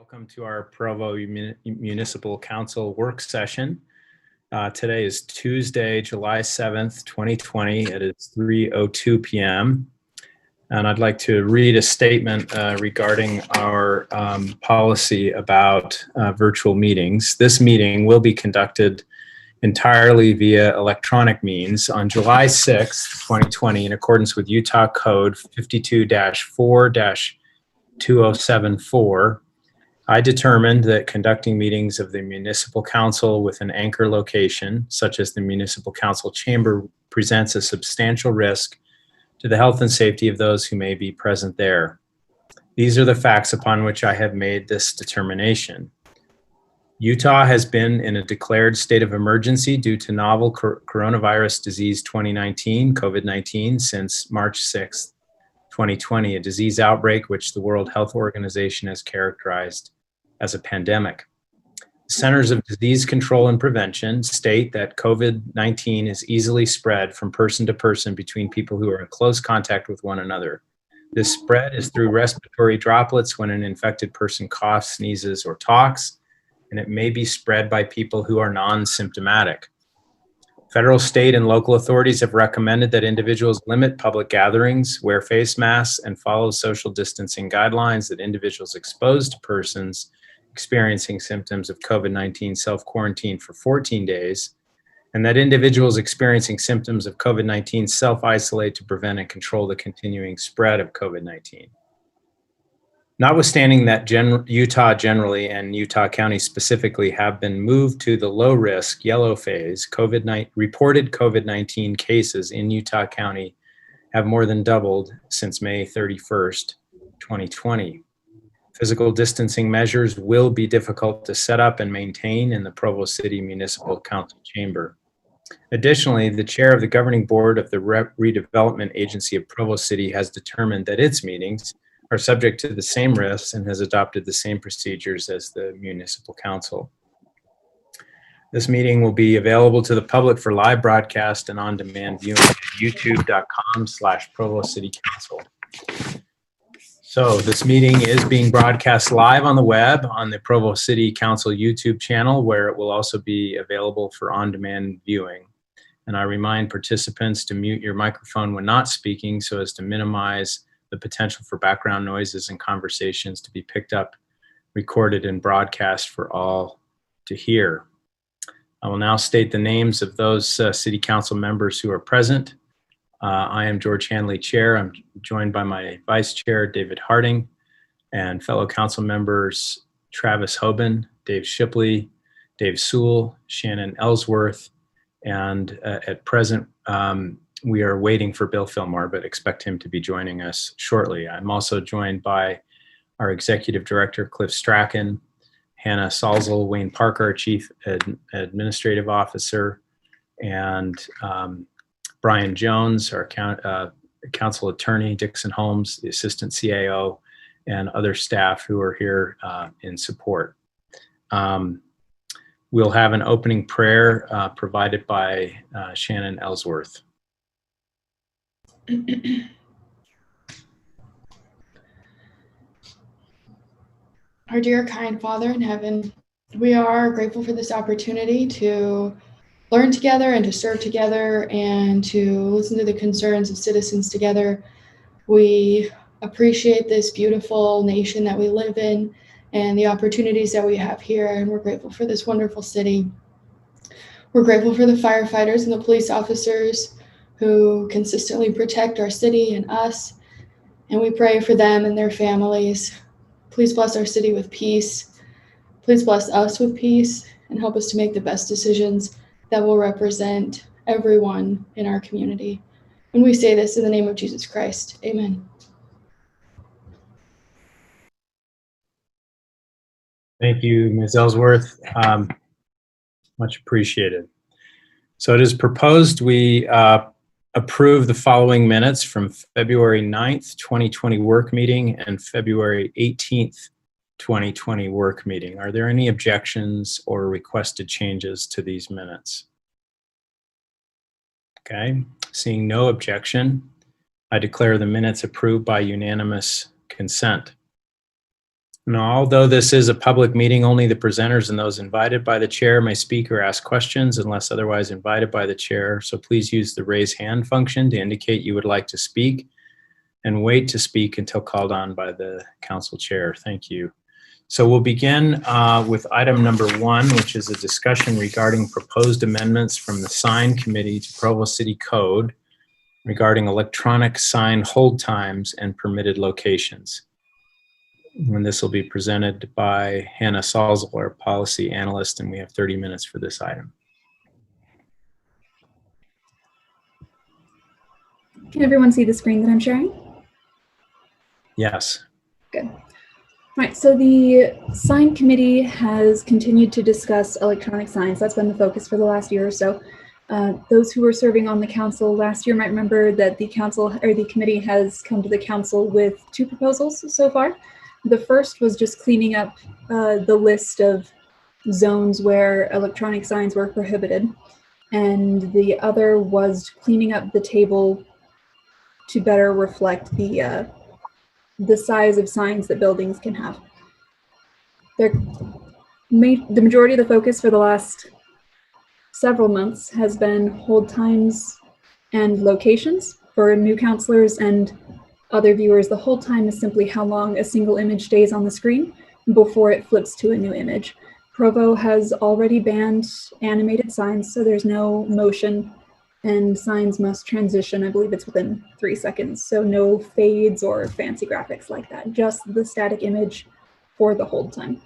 Welcome to our Provo Municipal Council work session. Today is Tuesday, July 7th, 2020. It is 3:02 p.m. And I'd like to read a statement regarding our policy about virtual meetings. This meeting will be conducted entirely via electronic means on July 6th, 2020, in accordance with Utah Code 52-4-2074. I determined that conducting meetings of the Municipal Council with an anchor location, such as the Municipal Council chamber, presents a substantial risk to the health and safety of those who may be present there. These are the facts upon which I have made this determination. Utah has been in a declared state of emergency due to novel coronavirus disease 2019, COVID-19, since March 6th, 2020, a disease outbreak which the World Health Organization has characterized as a pandemic. Centers of Disease Control and Prevention state that COVID-19 is easily spread from person to person between people who are in close contact with one another. This spread is through respiratory droplets when an infected person coughs, sneezes, or talks, and it may be spread by people who are non-symptomatic. Federal, state, and local authorities have recommended that individuals limit public gatherings, wear face masks, and follow social distancing guidelines, that individuals exposed to persons experiencing symptoms of COVID-19 self-quarantine for 14 days, and that individuals experiencing symptoms of COVID-19 self-isolate to prevent and control the continuing spread of COVID-19. Notwithstanding that Utah generally and Utah County specifically have been moved to the low-risk yellow phase, reported COVID-19 cases in Utah County have more than doubled since May 31st, 2020. Physical distancing measures will be difficult to set up and maintain in the Provo City Municipal Council chamber. Additionally, the chair of the governing board of the Redevelopment Agency of Provo City has determined that its meetings are subject to the same risks and has adopted the same procedures as the Municipal Council. This meeting will be available to the public for live broadcast and on-demand viewing at youtube.com/Provo City Council. So this meeting is being broadcast live on the web on the Provo City Council YouTube channel, where it will also be available for on-demand viewing. And I remind participants to mute your microphone when not speaking so as to minimize the potential for background noises and conversations to be picked up, recorded, and broadcast for all to hear. I will now state the names of those City Council members who are present. I am George Hanley, Chair. I'm joined by my Vice Chair, David Harding, and fellow council members Travis Hoban, Dave Shipley, Dave Sewell, Shannon Ellsworth, and at present, we are waiting for Bill Fillmore, but expect him to be joining us shortly. I'm also joined by our Executive Director, Cliff Strachan, Hannah Salzel, Wayne Parker, our Chief Administrative Officer, and Brian Jones, our Council Attorney, Dixon Holmes, the Assistant CAO, and other staff who are here in support. We'll have an opening prayer provided by Shannon Ellsworth. Our dear kind Father in heaven, we are grateful for this opportunity to learn together and to serve together and to listen to the concerns of citizens together. We appreciate this beautiful nation that we live in and the opportunities that we have here, and we're grateful for this wonderful city. We're grateful for the firefighters and the police officers who consistently protect our city and us, and we pray for them and their families. Please bless our city with peace. Please bless us with peace and help us to make the best decisions that will represent everyone in our community. And we say this in the name of Jesus Christ. Amen. Thank you, Ms. Ellsworth. Much appreciated. So it is proposed we approve the following minutes from February 9th, 2020 work meeting and February 18th, 2020 work meeting. Are there any objections or requested changes to these minutes? Okay, seeing no objection, I declare the minutes approved by unanimous consent. Now, although this is a public meeting, only the presenters and those invited by the chair may speak or ask questions unless otherwise invited by the chair. So please use the raise hand function to indicate you would like to speak and wait to speak until called on by the council chair. Thank you. So we'll begin with item number 1, which is a discussion regarding proposed amendments from the sign committee to Provo City Code regarding electronic sign hold times and permitted locations. And this will be presented by Hannah Salzel, our policy analyst, and we have 30 minutes for this item. Can everyone see the screen that I'm sharing? Yes. Good. All right, so the sign committee has continued to discuss electronic signs. That's been the focus for the last year or so. Those who were serving on the council last year might remember that the council or the committee has come to the council with 2 proposals so far. The first was just cleaning up the list of zones where electronic signs were prohibited. And the other was cleaning up the table to better reflect the size of signs that buildings can have. The majority of the focus for the last several months has been hold times and locations. For new counselors and other viewers, the hold time is simply how long a single image stays on the screen before it flips to a new image. Provo has already banned animated signs, so there's no motion, and signs must transition. I believe it's within 3 seconds, so no fades or fancy graphics like that, just the static image for the hold time.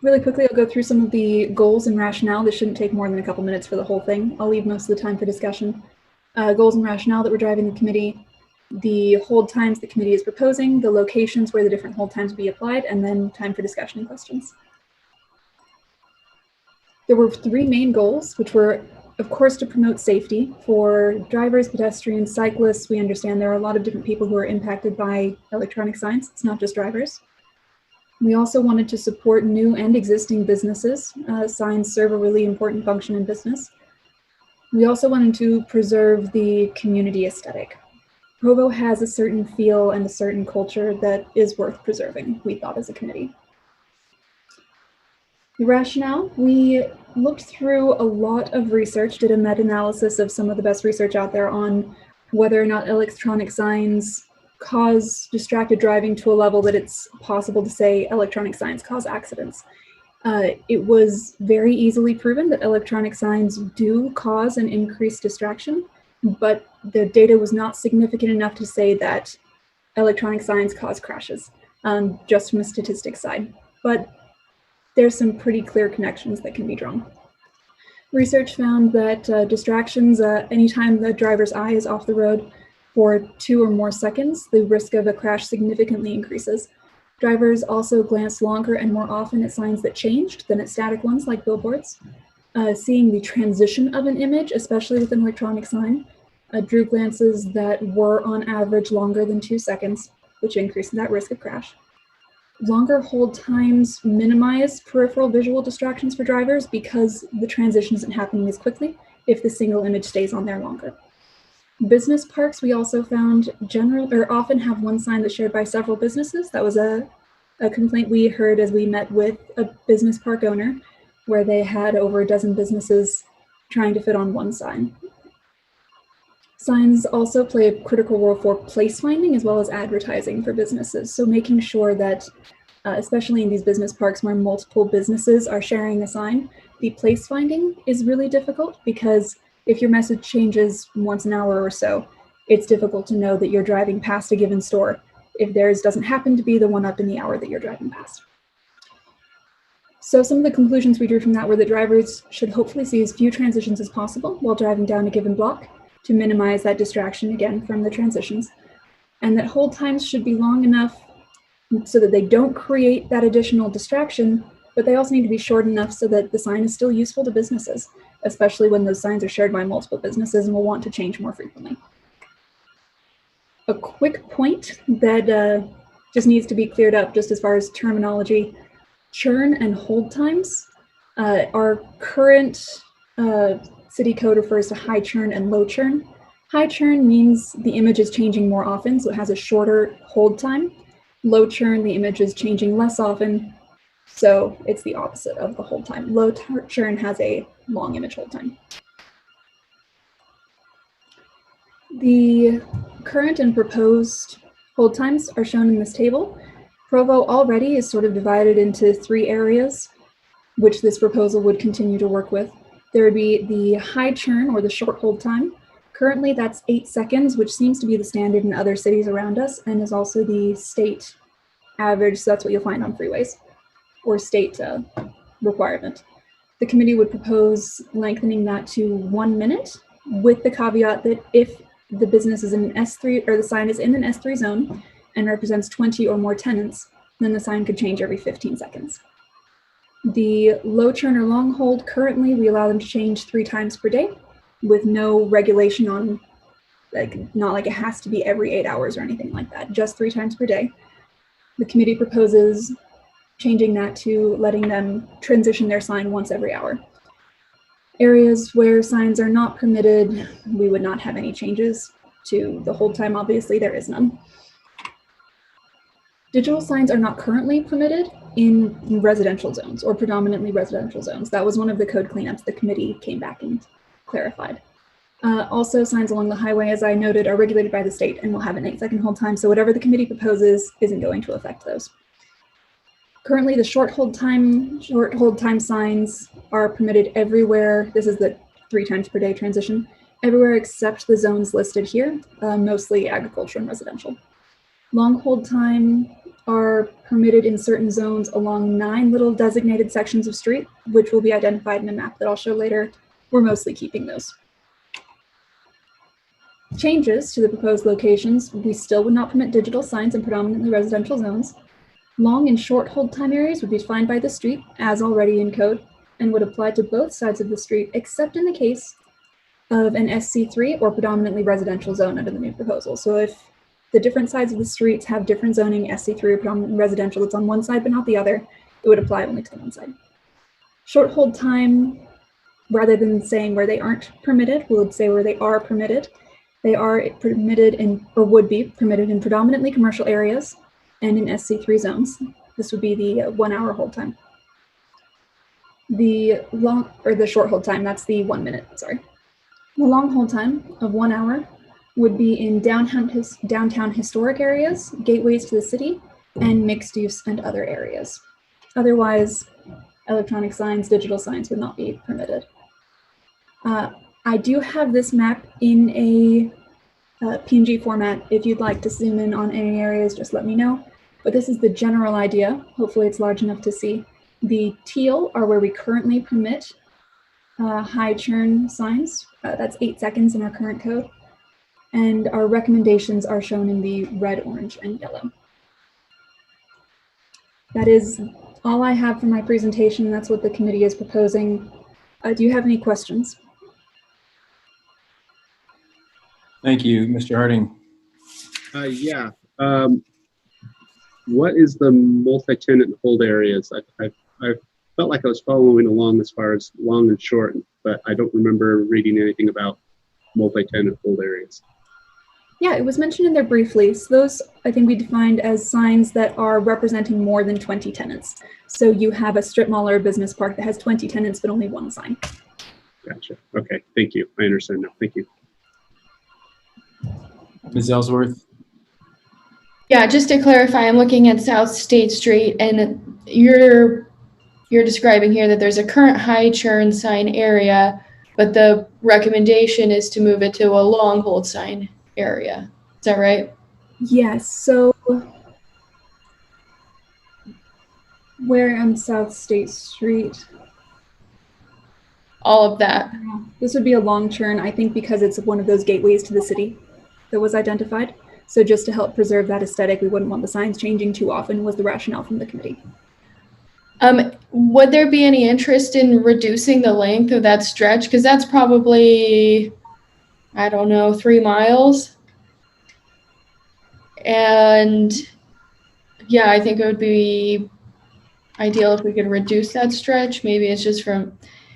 Really quickly, I'll go through some of the goals and rationale. This shouldn't take more than a couple minutes for the whole thing. I'll leave most of the time for discussion. Goals and rationale that we're driving the committee, the hold times the committee is proposing, the locations where the different hold times will be applied, and then time for discussion and questions. There were 3 main goals, which were, of course, to promote safety for drivers, pedestrians, cyclists. We understand there are a lot of different people who are impacted by electronic signs. It's not just drivers. We also wanted to support new and existing businesses. Signs serve a really important function in business. We also wanted to preserve the community aesthetic. Provo has a certain feel and a certain culture that is worth preserving, we thought as a committee. The rationale, we looked through a lot of research, did a meta-analysis of some of the best research out there on whether or not electronic signs cause distracted driving to a level that it's possible to say electronic signs cause accidents. It was very easily proven that electronic signs do cause an increased distraction, but the data was not significant enough to say that electronic signs cause crashes, just from a statistics side. But there's some pretty clear connections that can be drawn. Research found that distractions, anytime the driver's eye is off the road for 2 or more seconds, the risk of a crash significantly increases. Drivers also glance longer and more often at signs that changed than at static ones like billboards. Seeing the transition of an image, especially with an electronic sign, drew glances that were on average longer than 2 seconds, which increased that risk of crash. Longer hold times minimize peripheral visual distractions for drivers because the transition isn't happening as quickly if the single image stays on there longer. Business parks, we also found often have one sign that's shared by several businesses. That was a complaint we heard as we met with a business park owner, where they had over a dozen businesses trying to fit on one sign. Signs also play a critical role for place finding as well as advertising for businesses. So making sure that, especially in these business parks where multiple businesses are sharing a sign, the place finding is really difficult because if your message changes once an hour or so, it's difficult to know that you're driving past a given store if theirs doesn't happen to be the one up in the hour that you're driving past. So some of the conclusions we drew from that were that drivers should hopefully see as few transitions as possible while driving down a given block to minimize that distraction again from the transitions, and that hold times should be long enough so that they don't create that additional distraction, but they also need to be short enough so that the sign is still useful to businesses, especially when those signs are shared by multiple businesses and will want to change more frequently. A quick point that just needs to be cleared up just as far as terminology, churn and hold times. Our current city code refers to high churn and low churn. High churn means the image is changing more often, so it has a shorter hold time. Low churn, the image is changing less often, so it's the opposite of the hold time. Low churn has a long image hold time. The current and proposed hold times are shown in this table. Provo already is sort of divided into 3 areas, which this proposal would continue to work with. There would be the high churn or the short hold time. Currently that's 8 seconds, which seems to be the standard in other cities around us and is also the state average, so that's what you'll find on freeways or state requirement. The committee would propose lengthening that to 1 minute with the caveat that if the business is in an S3 or the sign is in an S3 zone and represents 20 or more tenants, then the sign could change every 15 seconds. The low churn or long hold, currently we allow them to change 3 times per day with no regulation on, not like it has to be every 8 hours or anything like that, just 3 times per day. The committee proposes changing that to letting them transition their sign once every hour. Areas where signs are not permitted, we would not have any changes to the hold time. Obviously, there is none. Digital signs are not currently permitted in residential zones or predominantly residential zones. That was one of the code cleanups the committee came back and clarified. Also, signs along the highway, as I noted, are regulated by the state and will have an 8-second hold time. So whatever the committee proposes isn't going to affect those. Currently, the short hold time signs are permitted everywhere. This is the 3 times per day transition, everywhere except the zones listed here, mostly agriculture and residential. Long hold time are permitted in certain zones along 9 little designated sections of street, which will be identified in a map that I'll show later. We're mostly keeping those. Changes to the proposed locations, we still would not permit digital signs in predominantly residential zones. Long and short hold time areas would be defined by the street, as already in code, and would apply to both sides of the street, except in the case of an SC3 or predominantly residential zone under the new proposal. So if the different sides of the streets have different zoning, SC3 or predominantly residential that's on one side but not the other, it would apply only to the one side. Short hold time, rather than saying where they aren't permitted, we would say where they are permitted. They are permitted in, or would be permitted in predominantly commercial areas and in SC3 zones. This would be the 1 hour hold time. The short hold time, that's the 1 minute, sorry. The long hold time of 1 hour would be in downtown historic areas, gateways to the city, and mixed use and other areas. Otherwise, electronic signs, digital signs would not be permitted. I do have this map in a PNG format. If you'd like to zoom in on any areas, just let me know. But this is the general idea. Hopefully it's large enough to see. The teal are where we currently permit high churn signs. That's 8 seconds in our current code. And our recommendations are shown in the red, orange, and yellow. That is all I have for my presentation. That's what the committee is proposing. Do you have any questions? Thank you, Mr. Harding. Yeah. What is the multi-tenant hold areas? I felt like I was following along as far as long and short, but I don't remember reading anything about multi-tenant hold areas. Yeah, it was mentioned in there briefly. So those, I think we defined as signs that are representing more than 20 tenants. So you have a strip mall or a business park that has 20 tenants, but only 1 sign. Gotcha. Okay, thank you. I understand now. Thank you. Ms. Ellsworth. Yeah, just to clarify, I'm looking at South State Street, and you're describing here that there's a current high churn sign area, but the recommendation is to move it to a long hold sign area. Is that right? Yes. So where on South State Street? All of that. This would be a long churn, I think, because it's one of those gateways to the city that was identified. So just to help preserve that aesthetic, we wouldn't want the signs changing too often, was the rationale from the committee. Would there be any interest in reducing the length of that stretch? Because that's probably, I don't know, 3 miles. And yeah, I think it would be ideal if we could reduce that stretch. Maybe it's just from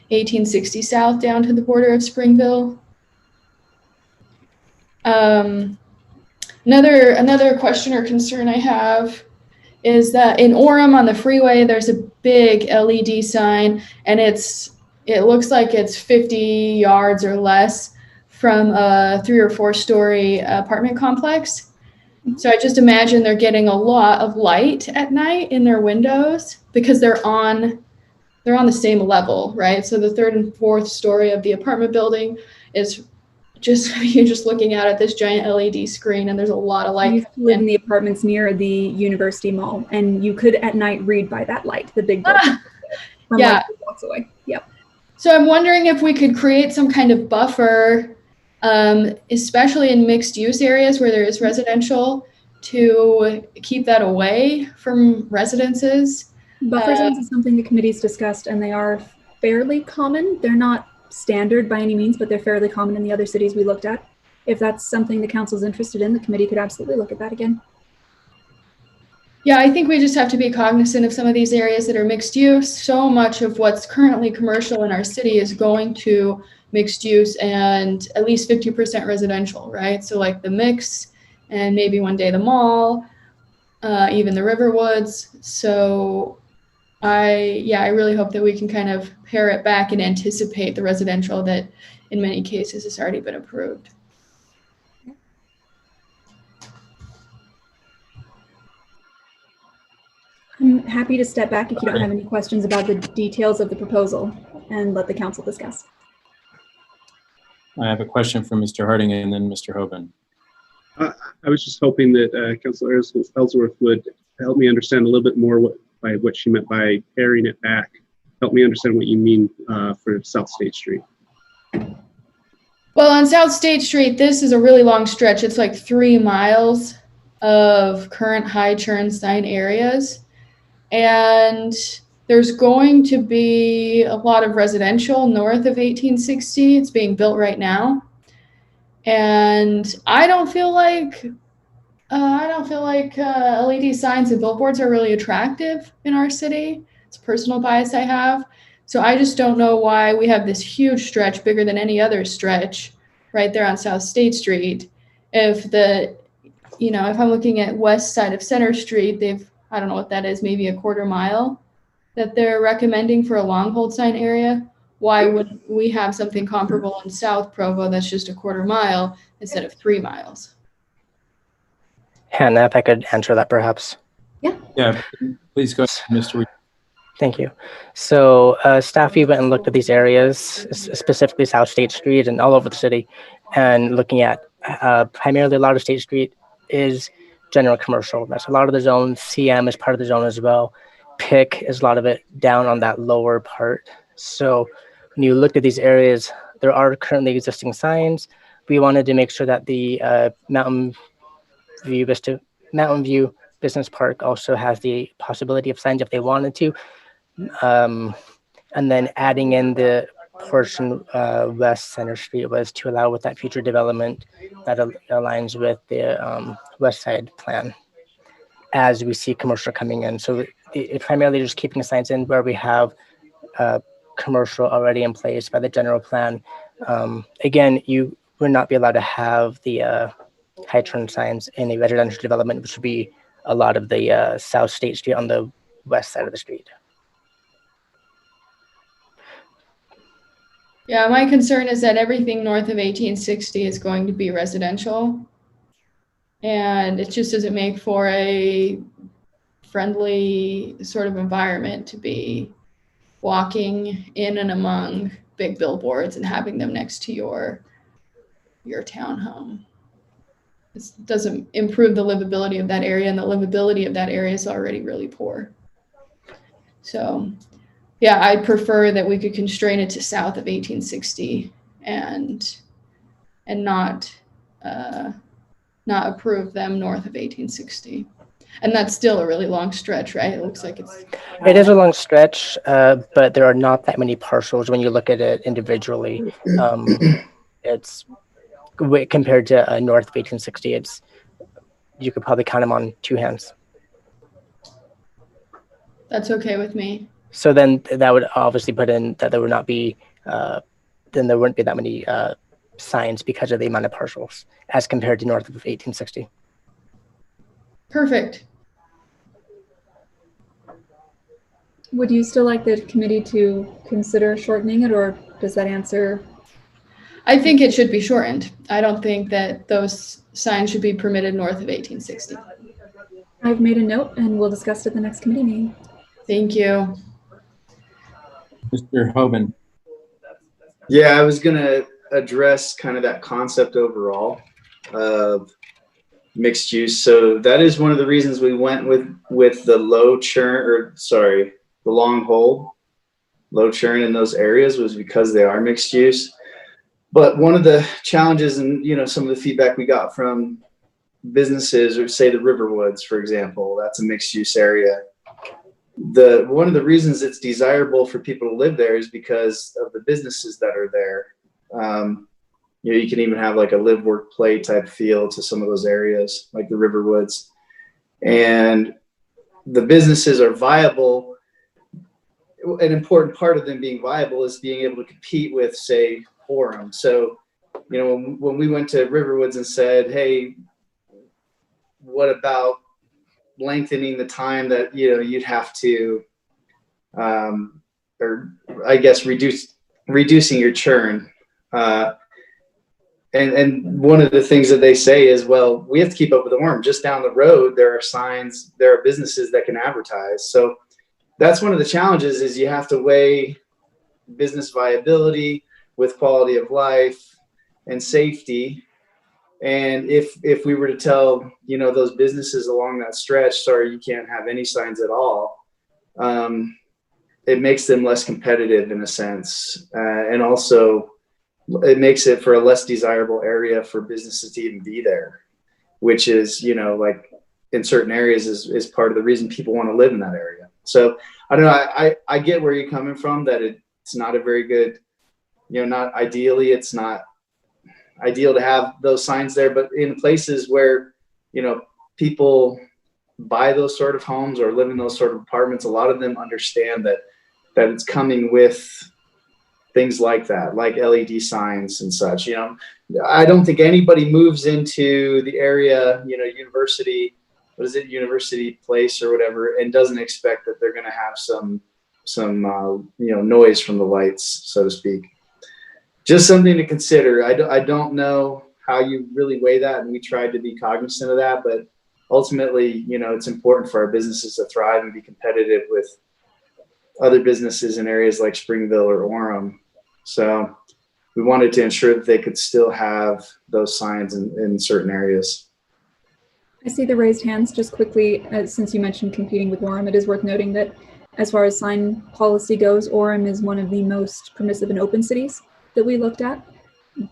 1860 South down to the border of Springville. Another question or concern I have is that in Orem on the freeway, there's a big LED sign, and it looks like it's 50 yards or less from a 3 or 4 story apartment complex. So I just imagine they're getting a lot of light at night in their windows because they're on the same level, right? So the 3rd and 4th story of the apartment building is just, you're just looking out at this giant LED screen, and there's a lot of I light. used to live in the apartments near the University Mall, and you could at night read by that light, the big building from Yeah. like 2 blocks away. Yep. So I'm wondering if we could create some kind of buffer, especially in mixed use areas where there is residential, to keep that away from residences. Buffer zones is something the committee's discussed, and they are fairly common. They're not standard by any means, but they're fairly common in the other cities we looked at. If that's something the council's interested in, the committee could absolutely look at that again. Yeah, I think we just have to be cognizant of some of these areas that are mixed use. So much of what's currently commercial in our city is going to mixed use and at least 50% residential, right? So like the mix, and maybe one day the mall, even the Riverwoods. So I really hope that we can kind of pare it back and anticipate the residential that in many cases has already been approved. I'm happy to step back if you don't have any questions about the details of the proposal and let the council discuss. I have a question for Mr. Harding and then Mr. Hoban. I was just hoping that Councilor Ellsworth would help me understand a little bit more by what she meant by paring it back. Help me understand what you mean for South State Street. Well, on South State Street, this is a really long stretch. It's like 3 miles of current high churn sign areas. And there's going to be a lot of residential north of 1860. It's being built right now. And I don't feel like LED signs and billboards are really attractive in our city. It's a personal bias I have. So I just don't know why we have this huge stretch, bigger than any other stretch, right there on South State Street. If I'm looking at west side of Center Street, I don't know what that is, maybe a 1/4 mile that they're recommending for a long hold sign area. Why would we have something comparable in South Provo that's just a 1/4 mile instead of 3 miles? Hannah, if I could answer that perhaps. Yeah, please go ahead, Mr. Thank you. So staff, we went and looked at these areas, specifically South State Street and all over the city, and looking at primarily a lot of State Street is general commercial. That's a lot of the zone. CM is part of the zone as well. PIC is a lot of it down on that lower part. So when you look at these areas, there are currently existing signs. We wanted to make sure that the Mountain View Business Park also has the possibility of signs if they wanted to. And then adding in the portion West Center Street was to allow with that future development that aligns with the West Side plan as we see commercial coming in. So it primarily just keeping the signs in where we have commercial already in place by the general plan. Again, you would not be allowed to have the high turn signs in a residential development, which would be a lot of the South State Street on the west side of the street. Yeah, my concern is that everything north of 1860 is going to be residential. And it just doesn't make for a friendly sort of environment to be walking in and among big billboards and having them next to your townhome. This doesn't improve the livability of that area, and the livability of that area is already really poor. So yeah, I'd prefer that we could constrain it to south of 1860 and not approve them north of 1860. And that's still a really long stretch, right? It looks like It is a long stretch, but there are not that many parcels when you look at it individually. It's compared to north of 1860. You could probably count them on 2 hands. That's okay with me. So then that would obviously put in that there would not be, then there wouldn't be that many signs because of the amount of parcels as compared to north of 1860. Perfect. Would you still like the committee to consider shortening it, or does that answer? I think it should be shortened. I don't think that those signs should be permitted north of 1860. I've made a note and we'll discuss it at the next committee meeting. Thank you. Mr. Hoban. Yeah, I was gonna address kind of that concept overall of mixed use. So that is one of the reasons we went with the low churn, or sorry, the long hold, low churn in those areas, was because they are mixed use. But one of the challenges, and some of the feedback we got from businesses, or say the Riverwoods, for example, that's a mixed use area. One of the reasons it's desirable for people to live there is because of the businesses that are there. You can even have like a live, work, play type feel to some of those areas, like the Riverwoods. And the businesses are viable. An important part of them being viable is being able to compete with, say, Orem. So, when we went to Riverwoods and said, hey, what about lengthening the time that, you'd have to, or I guess reducing your churn. And one of the things that they say is, well, we have to keep up with the Orem. Just down the road, there are signs, there are businesses that can advertise. So that's one of the challenges, is you have to weigh business viability with quality of life and safety. And if we were to tell, those businesses along that stretch, sorry, you can't have any signs at all, it makes them less competitive in a sense. And also it makes it for a less desirable area for businesses to even be there, which is, like in certain areas is part of the reason people want to live in that area. So I don't know, I get where you're coming from, that it's not a very good, not ideally, it's not ideal to have those signs there, but in places where, people buy those sort of homes or live in those sort of apartments, a lot of them understand that it's coming with things like that, like LED signs and such. I don't think anybody moves into the area, University Place or whatever, and doesn't expect that they're going to have some noise from the lights, so to speak. Just something to consider. I don't know how you really weigh that, and we tried to be cognizant of that, but ultimately, it's important for our businesses to thrive and be competitive with other businesses in areas like Springville or Orem. So we wanted to ensure that they could still have those signs in certain areas. I see the raised hands. Just quickly, since you mentioned competing with Orem, it is worth noting that as far as sign policy goes, Orem is one of the most permissive and open cities that we looked at,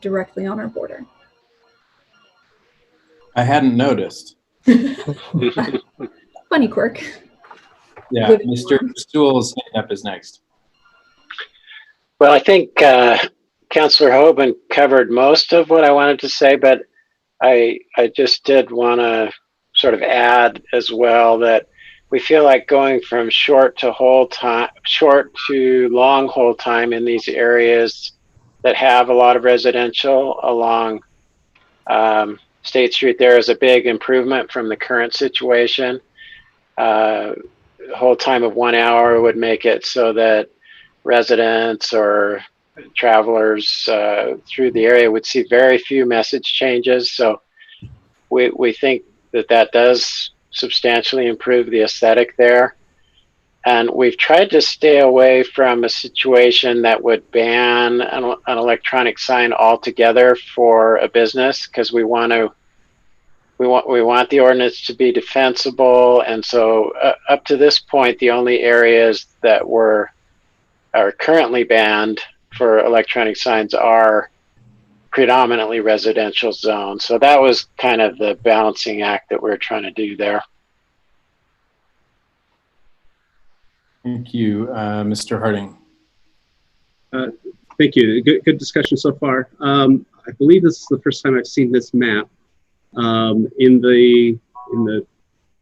directly on our border. I hadn't noticed. Funny quirk. Yeah, Mr. Stool's hand up is next. Well, I think Councillor Hoban covered most of what I wanted to say, but I just did want to sort of add as well that we feel like going from short to long hold time in these areas that have a lot of residential along State Street there is a big improvement from the current situation. Hold time of 1 hour would make it so that residents or travelers through the area would see very few message changes. So we think that does substantially improve the aesthetic there. And we've tried to stay away from a situation that would ban an electronic sign altogether for a business, because we want the ordinance to be defensible. And so up to this point, the only areas that are currently banned for electronic signs are predominantly residential zones. So that was kind of the balancing act that we're trying to do there. Thank you, Mr. Harding. Thank you. Good discussion so far. I believe this is the first time I've seen this map. In the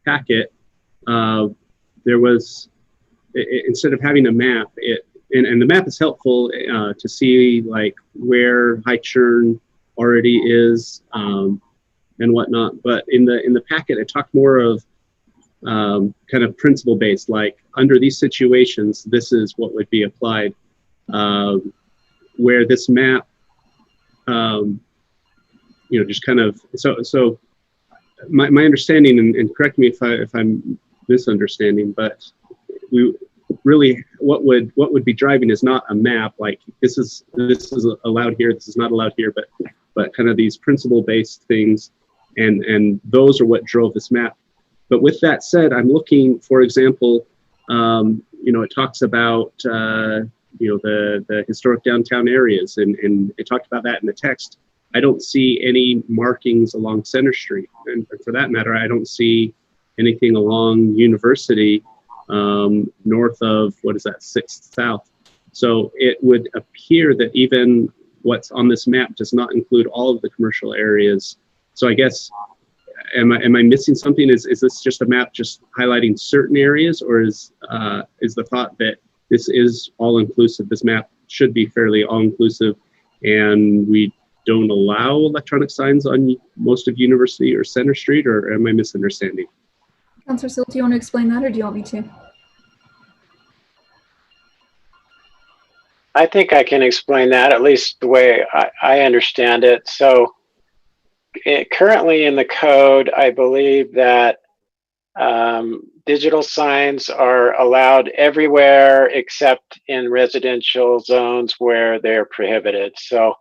packet, there was, instead of having a map, and the map is helpful to see like where high churn already is, and whatnot. But in the packet, it talked more of kind of principle based, like under these situations, this is what would be applied. Where this map, just kind of so. My understanding, and correct me if I'm misunderstanding, but we really what would be driving is not a map like this is allowed here, this is not allowed here, but kind of these principle based things, and those are what drove this map. But with that said, I'm looking, for example, it talks about the historic downtown areas, and it talked about that in the text. I don't see any markings along Center Street, and for that matter, I don't see anything along University north of, what is that, 6th South. So it would appear that even what's on this map does not include all of the commercial areas. So I guess, am I missing something? Is this just a map just highlighting certain areas, or is the thought that this is all inclusive? This map should be fairly all inclusive, and we don't allow electronic signs on most of University or Center Street, or am I misunderstanding? Councilor Silt, do you want to explain that, or do you want me to? I think I can explain that, at least the way I understand it. So currently in the code, I believe that digital signs are allowed everywhere except in residential zones where they're prohibited. So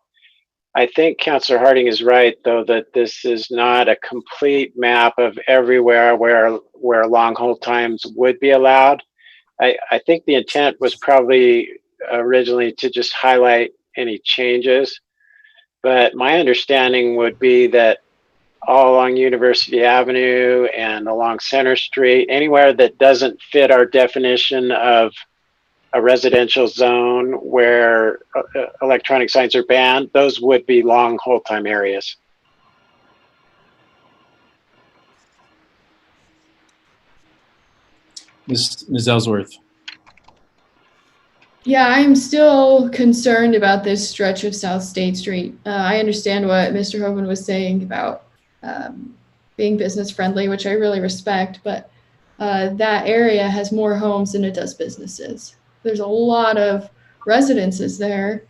I think Councilor Harding is right, though, that this is not a complete map of everywhere where long hold times would be allowed. I think the intent was probably originally to just highlight any changes, but my understanding would be that all along University Avenue and along Center Street, anywhere that doesn't fit our definition of a residential zone where electronic signs are banned, those would be long hold time areas. Ms. Ellsworth. Yeah, I'm still concerned about this stretch of South State Street. I understand what Mr. Hogan was saying about being business friendly, which I really respect, but that area has more homes than it does businesses. There's a lot of residences there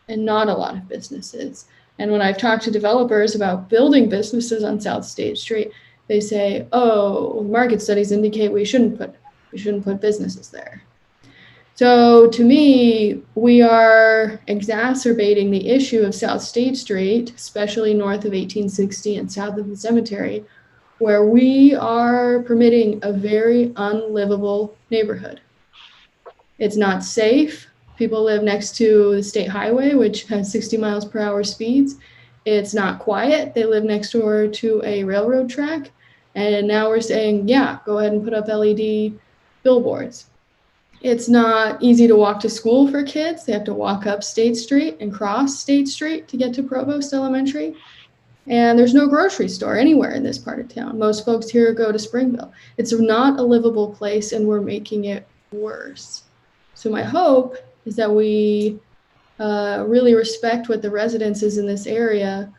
and not a lot of businesses. And when I've talked to developers about building businesses on South State Street, they say, oh, market studies indicate we shouldn't put businesses there. So to me, we are exacerbating the issue of South State Street, especially north of 1860 and south of the cemetery, where we are permitting a very unlivable neighborhood. It's not safe. People live next to the state highway, which has 60 miles per hour speeds. It's not quiet. They live next door to a railroad track. And now we're saying, yeah, go ahead and put up LED billboards. It's not easy to walk to school for kids. They have to walk up State Street and cross State Street to get to Provost Elementary. And there's no grocery store anywhere in this part of town. Most folks here go to Springville. It's not a livable place, and we're making it worse. So my hope is that we really respect what the residences in this area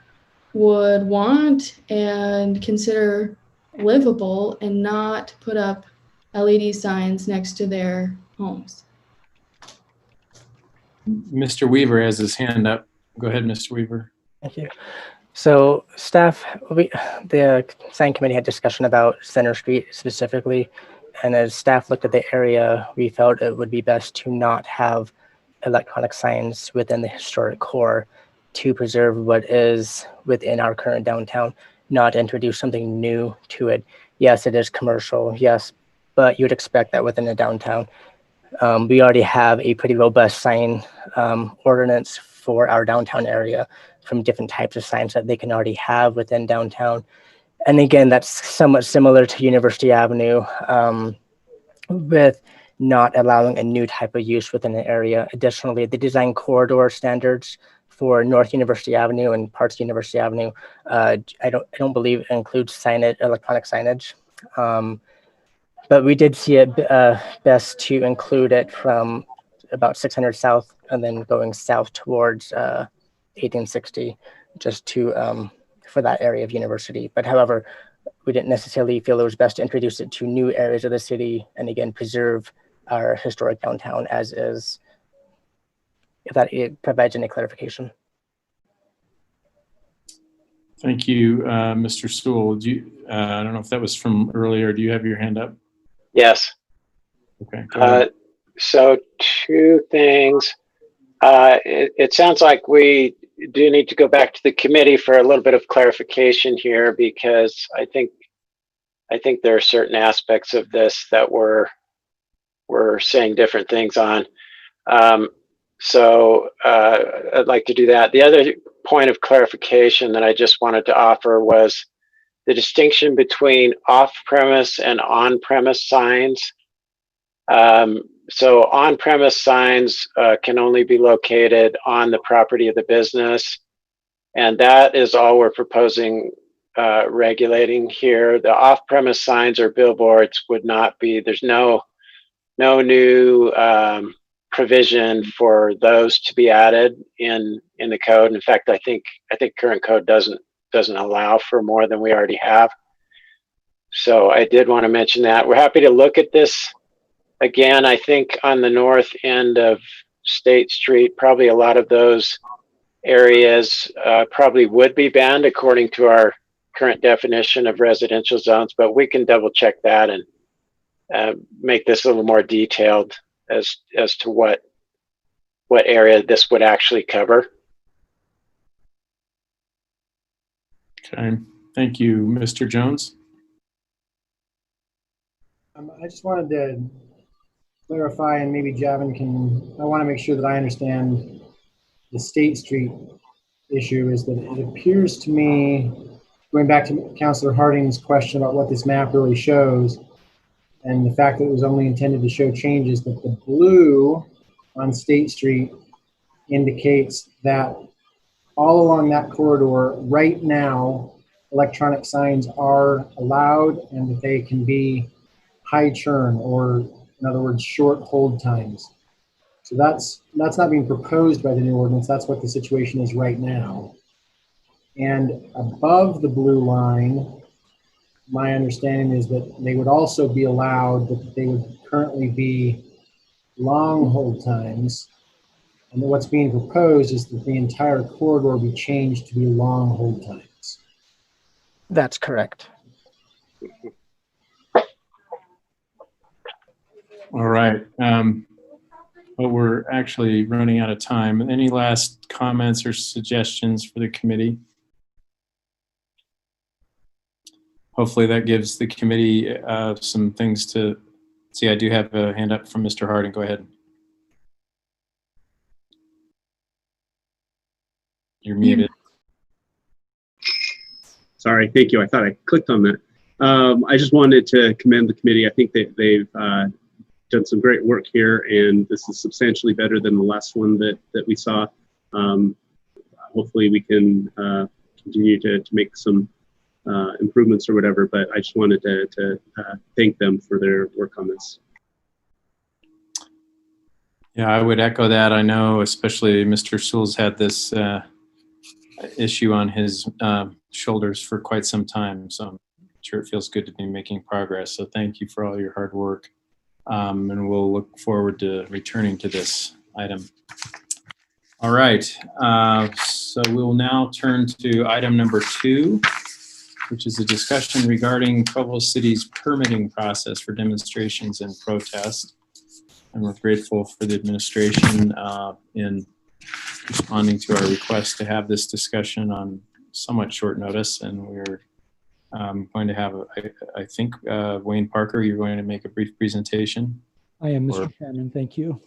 would want and consider livable, and not put up LED signs next to their homes. Mr. Weaver has his hand up. Go ahead, Mr. Weaver. Thank you. So staff, the sign committee had discussion about Center Street specifically, and as staff looked at the area, we felt it would be best to not have electronic signs within the historic core to preserve what is within our current downtown, not introduce something new to it. Yes, it is commercial, yes, but you'd expect that within the downtown. We already have a pretty robust sign ordinance for our downtown area from different types of signs that they can already have within downtown. And again, that's somewhat similar to University Avenue with not allowing a new type of use within the area. Additionally, the design corridor standards for North University Avenue and parts of University Avenue, I don't believe it includes electronic signage. But we did see it best to include it from about 600 South and then going south towards 1860 just to for that area of university. But however, we didn't necessarily feel it was best to introduce it to new areas of the city and again preserve our historic downtown as is, if that it provides any clarification. Thank you, Mr. Sewell. Do you, I don't know if that was from earlier. Do you have your hand up? Yes. Okay. Go ahead. So two things. It sounds like we do need to go back to the committee for a little bit of clarification here, because I think there are certain aspects of this that we're saying different things on. So I'd like to do that. The other point of clarification that I just wanted to offer was the distinction between off-premise and on-premise signs. So on-premise signs can only be located on the property of the business, and that is all we're proposing regulating here. The off-premise signs or billboards would not be, there's no new provision for those to be added in the code. In fact, I think current code doesn't allow for more than we already have. So I did want to mention that. We're happy to look at this again. I think on the north end of State Street, probably a lot of those areas probably would be banned according to our current definition of residential zones, but we can double check that and make this a little more detailed as to what area this would actually cover. Okay, thank you. Mr. Jones? I just wanted to clarify, and maybe Javin can, I want to make sure that I understand the State Street issue. Is that it appears to me, going back to Councilor Harding's question about what this map really shows, and the fact that it was only intended to show changes, that the blue on State Street indicates that all along that corridor right now, electronic signs are allowed and that they can be high churn, or in other words, short hold times. So that's not being proposed by the new ordinance. That's what the situation is right now. And above the blue line, my understanding is that they would also be allowed, that they would currently be long hold times. And what's being proposed is that the entire corridor be changed to be long hold times. That's correct. All right. But we're actually running out of time. Any last comments or suggestions for the committee? Hopefully that gives the committee some things to see. I do have a hand up from Mr. Harding. Go ahead. You're muted. Sorry, thank you. I thought I clicked on that. I just wanted to commend the committee. I think that they've done some great work here, and this is substantially better than the last one that we saw. Hopefully we can continue to make some improvements or whatever, but I just wanted to thank them for their work on this. Yeah, I would echo that. I know especially Mr. Sewell's had this issue on his shoulders for quite some time, so I'm sure it feels good to be making progress. So thank you for all your hard work, and we'll look forward to returning to this item. All right, so we'll now turn to item number 2, which is a discussion regarding Provo City's permitting process for demonstrations and protests. And we're grateful for the administration in responding to our request to have this discussion on somewhat short notice. And we're going to have, I think, Wayne Parker, you're going to make a brief presentation. I am, Mr. Chairman. Thank you.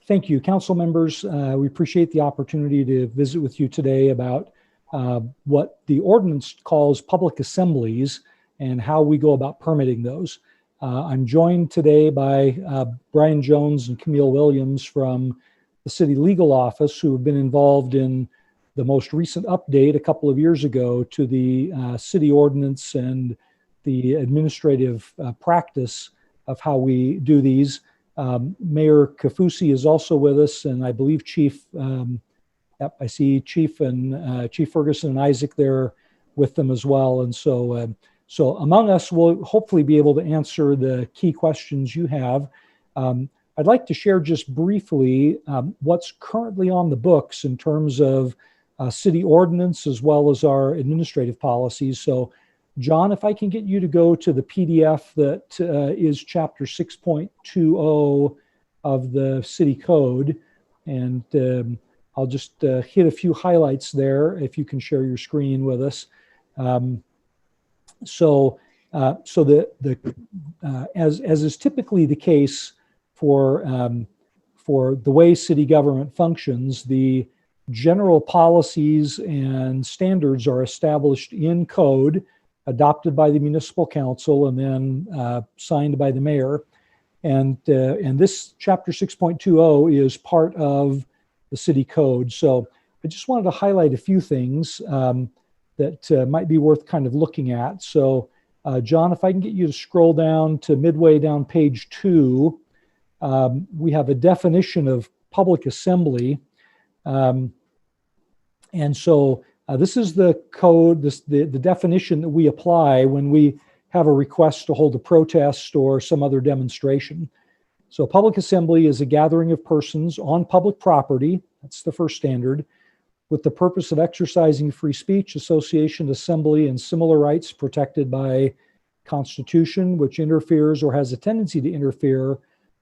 Thank you, council members. We appreciate the opportunity to visit with you today about what the ordinance calls public assemblies and how we go about permitting those. I'm joined today by Brian Jones and Camille Williams from the City Legal Office, who have been involved in the most recent update a couple of years ago to the city ordinance and the administrative practice of how we do these. Mayor Kafusi is also with us, and I believe Chief Yep, I see Chief Ferguson and Isaac there with them as well. And so, so among us, we'll hopefully be able to answer the key questions you have. I'd like to share just briefly what's currently on the books in terms of city ordinance as well as our administrative policies. So John, if I can get you to go to the PDF that is chapter 6.20 of the city code, and I'll just hit a few highlights there if you can share your screen with us. So as is typically the case for the way city government functions, the general policies and standards are established in code, adopted by the Municipal Council, and then signed by the mayor. And this chapter 6.20 is part of the city code. So I just wanted to highlight a few things that might be worth kind of looking at. So John, if I can get you to scroll down to midway down page 2, we have a definition of public assembly. And so this is the code, the definition that we apply when we have a request to hold a protest or some other demonstration. So public assembly is a gathering of persons on public property, that's the first standard, with the purpose of exercising free speech, association, assembly, and similar rights protected by Constitution, which interferes or has a tendency to interfere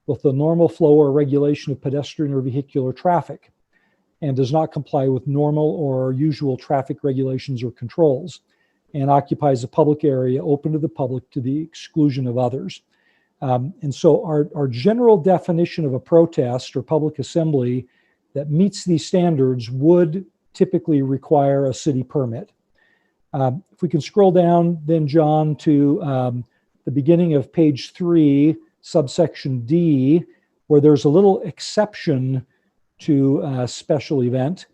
with the normal flow or regulation of pedestrian or vehicular traffic, and does not comply with normal or usual traffic regulations or controls, and occupies a public area open to the public to the exclusion of others. And so our general definition of a protest or public assembly that meets these standards would typically require a city permit. If we can scroll down then, John, to the beginning of page 3, subsection D, where there's a little exception to a special event.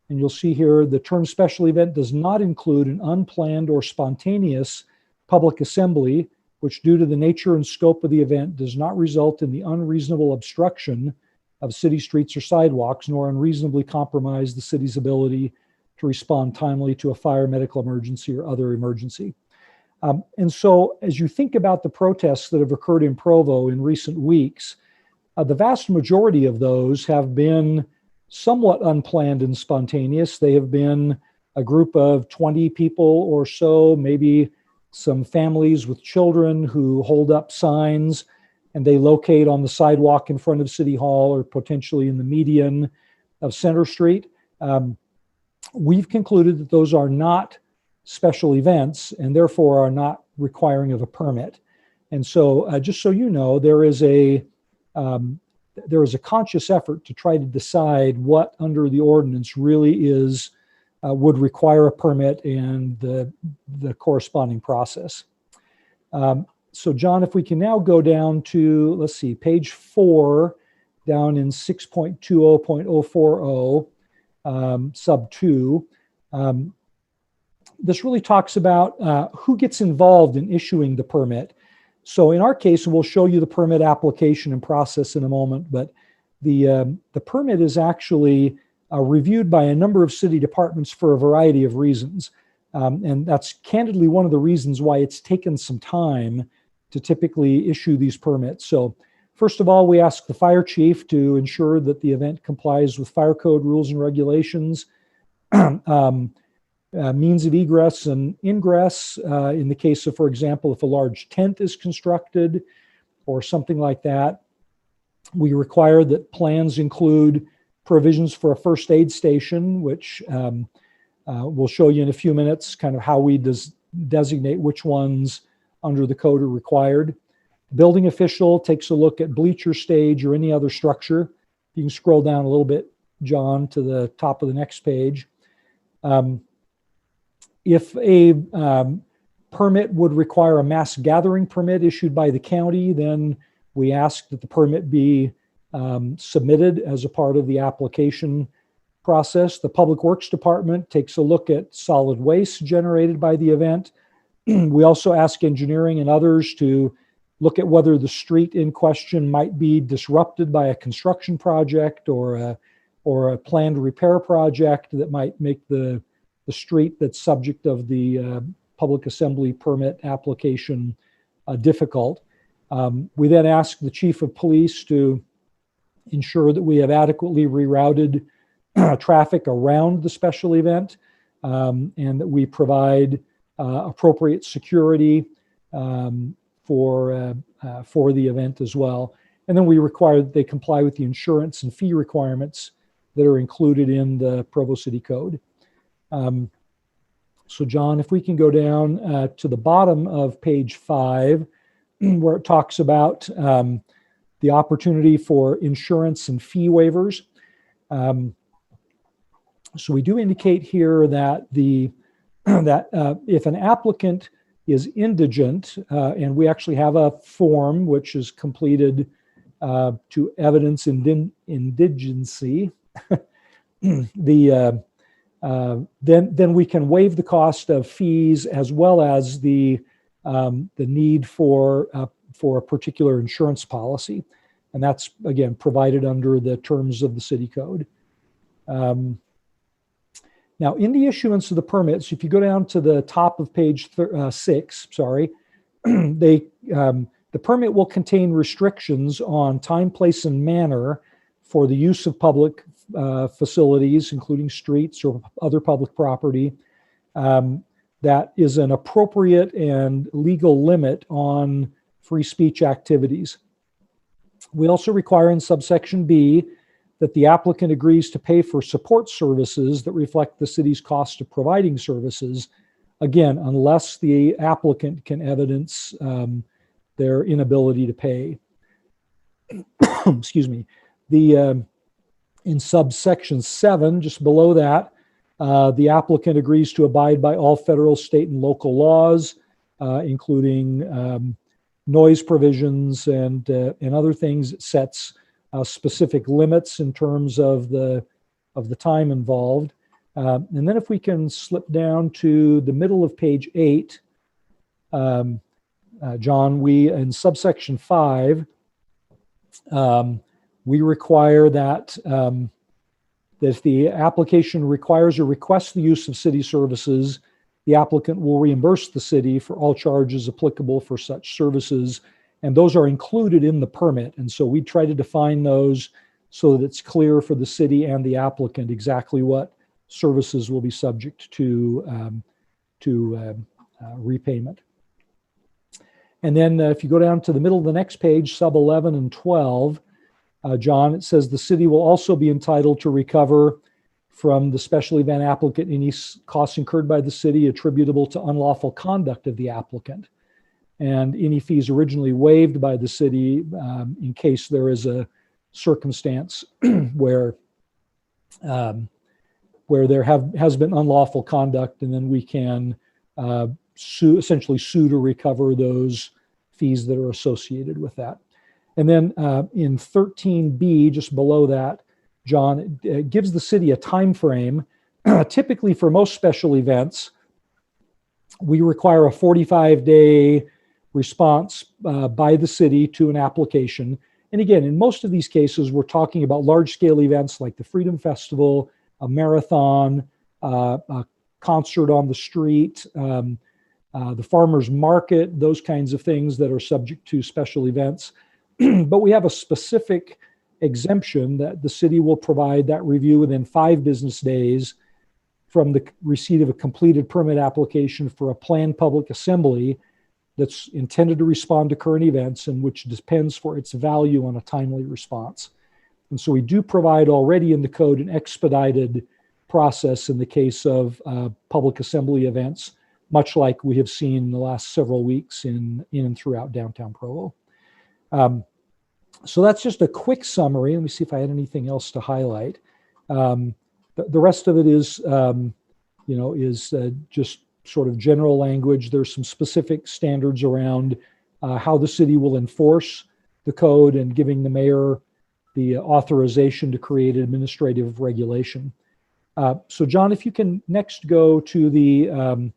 And you'll see here the term special event does not include an unplanned or spontaneous public assembly, which due to the nature and scope of the event does not result in the unreasonable obstruction of city streets or sidewalks, nor unreasonably compromise the city's ability to respond timely to a fire, medical emergency, or other emergency. And so as you think about the protests that have occurred in Provo in recent weeks, the vast majority of those have been somewhat unplanned and spontaneous. They have been a group of 20 people or so, maybe some families with children who hold up signs and they locate on the sidewalk in front of City Hall or potentially in the median of Center Street. We've concluded that those are not special events and therefore are not requiring of a permit. And so just so you know, there is a conscious effort to try to decide what under the ordinance really is would require a permit and the corresponding process. So John, if we can now go down to, let's see, page 4, down in 6.20.040, sub 2, this really talks about who gets involved in issuing the permit. So in our case, we'll show you the permit application and process in a moment, but the permit is actually reviewed by a number of city departments for a variety of reasons. And that's candidly one of the reasons why it's taken some time to typically issue these permits. So first of all, we ask the fire chief to ensure that the event complies with fire code rules and regulations, means of egress and ingress. In the case of, for example, if a large tent is constructed or something like that, we require that plans include provisions for a first aid station, which we'll show you in a few minutes, kind of how we designate which ones under the code are required. The building official takes a look at bleacher stage or any other structure. You can scroll down a little bit, John, to the top of the next page. If a permit would require a mass gathering permit issued by the county, then we ask that the permit be submitted as a part of the application process. The Public Works Department takes a look at solid waste generated by the event. We also ask engineering and others to look at whether the street in question might be disrupted by a construction project or or a planned repair project that might make the street that's subject of the public assembly permit application difficult. We then ask the chief of police to ensure that we have adequately rerouted traffic around the special event, and that we provide appropriate security for the event as well. And then we require that they comply with the insurance and fee requirements that are included in the Provo City Code. So John, if we can go down to the bottom of page 5, where it talks about the opportunity for insurance and fee waivers. So we do indicate here that if an applicant is indigent, and we actually have a form which is completed to evidence indigency, then we can waive the cost of fees as well as the need for a particular insurance policy, and that's again provided under the terms of the city code. Now, in the issuance of the permits, if you go down to the top of page 6, the permit will contain restrictions on time, place, and manner for the use of public facilities, including streets or other public property, that is an appropriate and legal limit on free speech activities. We also require in subsection B that the applicant agrees to pay for support services that reflect the city's cost of providing services, again, unless the applicant can evidence their inability to pay. Excuse me. In subsection 7, just below that, the applicant agrees to abide by all federal, state, and local laws, including noise provisions and other things. It sets specific limits in terms of the time involved. And then if we can slip down to the middle of page 8, John, we, in subsection 5, we require that if the application requires or requests the use of city services, the applicant will reimburse the city for all charges applicable for such services, and those are included in the permit. And so we try to define those so that it's clear for the city and the applicant exactly what services will be subject to repayment. And then if you go down to the middle of the next page, sub 11 and 12, John, it says the city will also be entitled to recover from the special event applicant any costs incurred by the city attributable to unlawful conduct of the applicant, and any fees originally waived by the city in case there is a circumstance where there has been unlawful conduct, and then we can essentially sue to recover those fees that are associated with that. And then in 13B, just below that, John, it gives the city a time frame. Typically for most special events, we require a 45-day response by the city to an application. And again, in most of these cases, we're talking about large-scale events like the Freedom Festival, a marathon, a concert on the street, the farmer's market, those kinds of things that are subject to special events. But we have a specific exemption that the city will provide that review within 5 business days from the receipt of a completed permit application for a planned public assembly that's intended to respond to current events and which depends for its value on a timely response. And so we do provide already in the code an expedited process in the case of public assembly events, much like we have seen in the last several weeks in and throughout downtown Provo. So that's just a quick summary. Let me see if I had anything else to highlight. The rest of it is, just sort of general language. There's some specific standards around how the city will enforce the code and giving the mayor the authorization to create administrative regulation. So John, if you can next go to the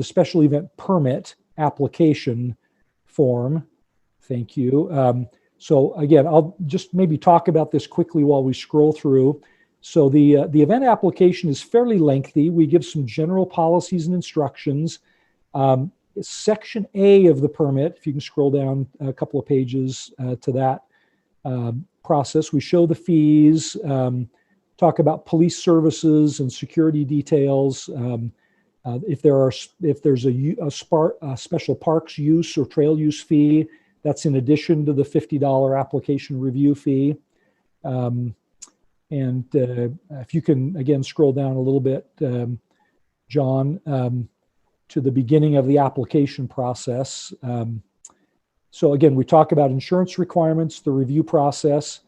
special event permit application form. Thank you. So again, I'll just maybe talk about this quickly while we scroll through. So the event application is fairly lengthy. We give some general policies and instructions. Section A of the permit, if you can scroll down a couple of pages to that process, we show the fees, talk about police services and security details. If there's a special parks use or trail use fee, that's in addition to the $50 application review fee. And if you can, again, scroll down a little bit, John, to the beginning of the application process. So again, we talk about insurance requirements, the review process.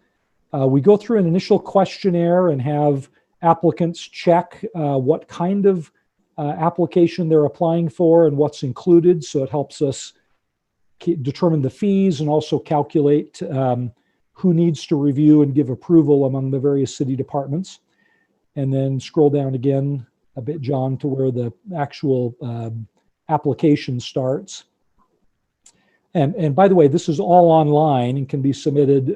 We go through an initial questionnaire and have applicants check what kind of application they're applying for and what's included. So it helps us determine the fees and also calculate who needs to review and give approval among the various city departments. And then scroll down again a bit, John, to where the actual application starts. And by the way, this is all online and can be submitted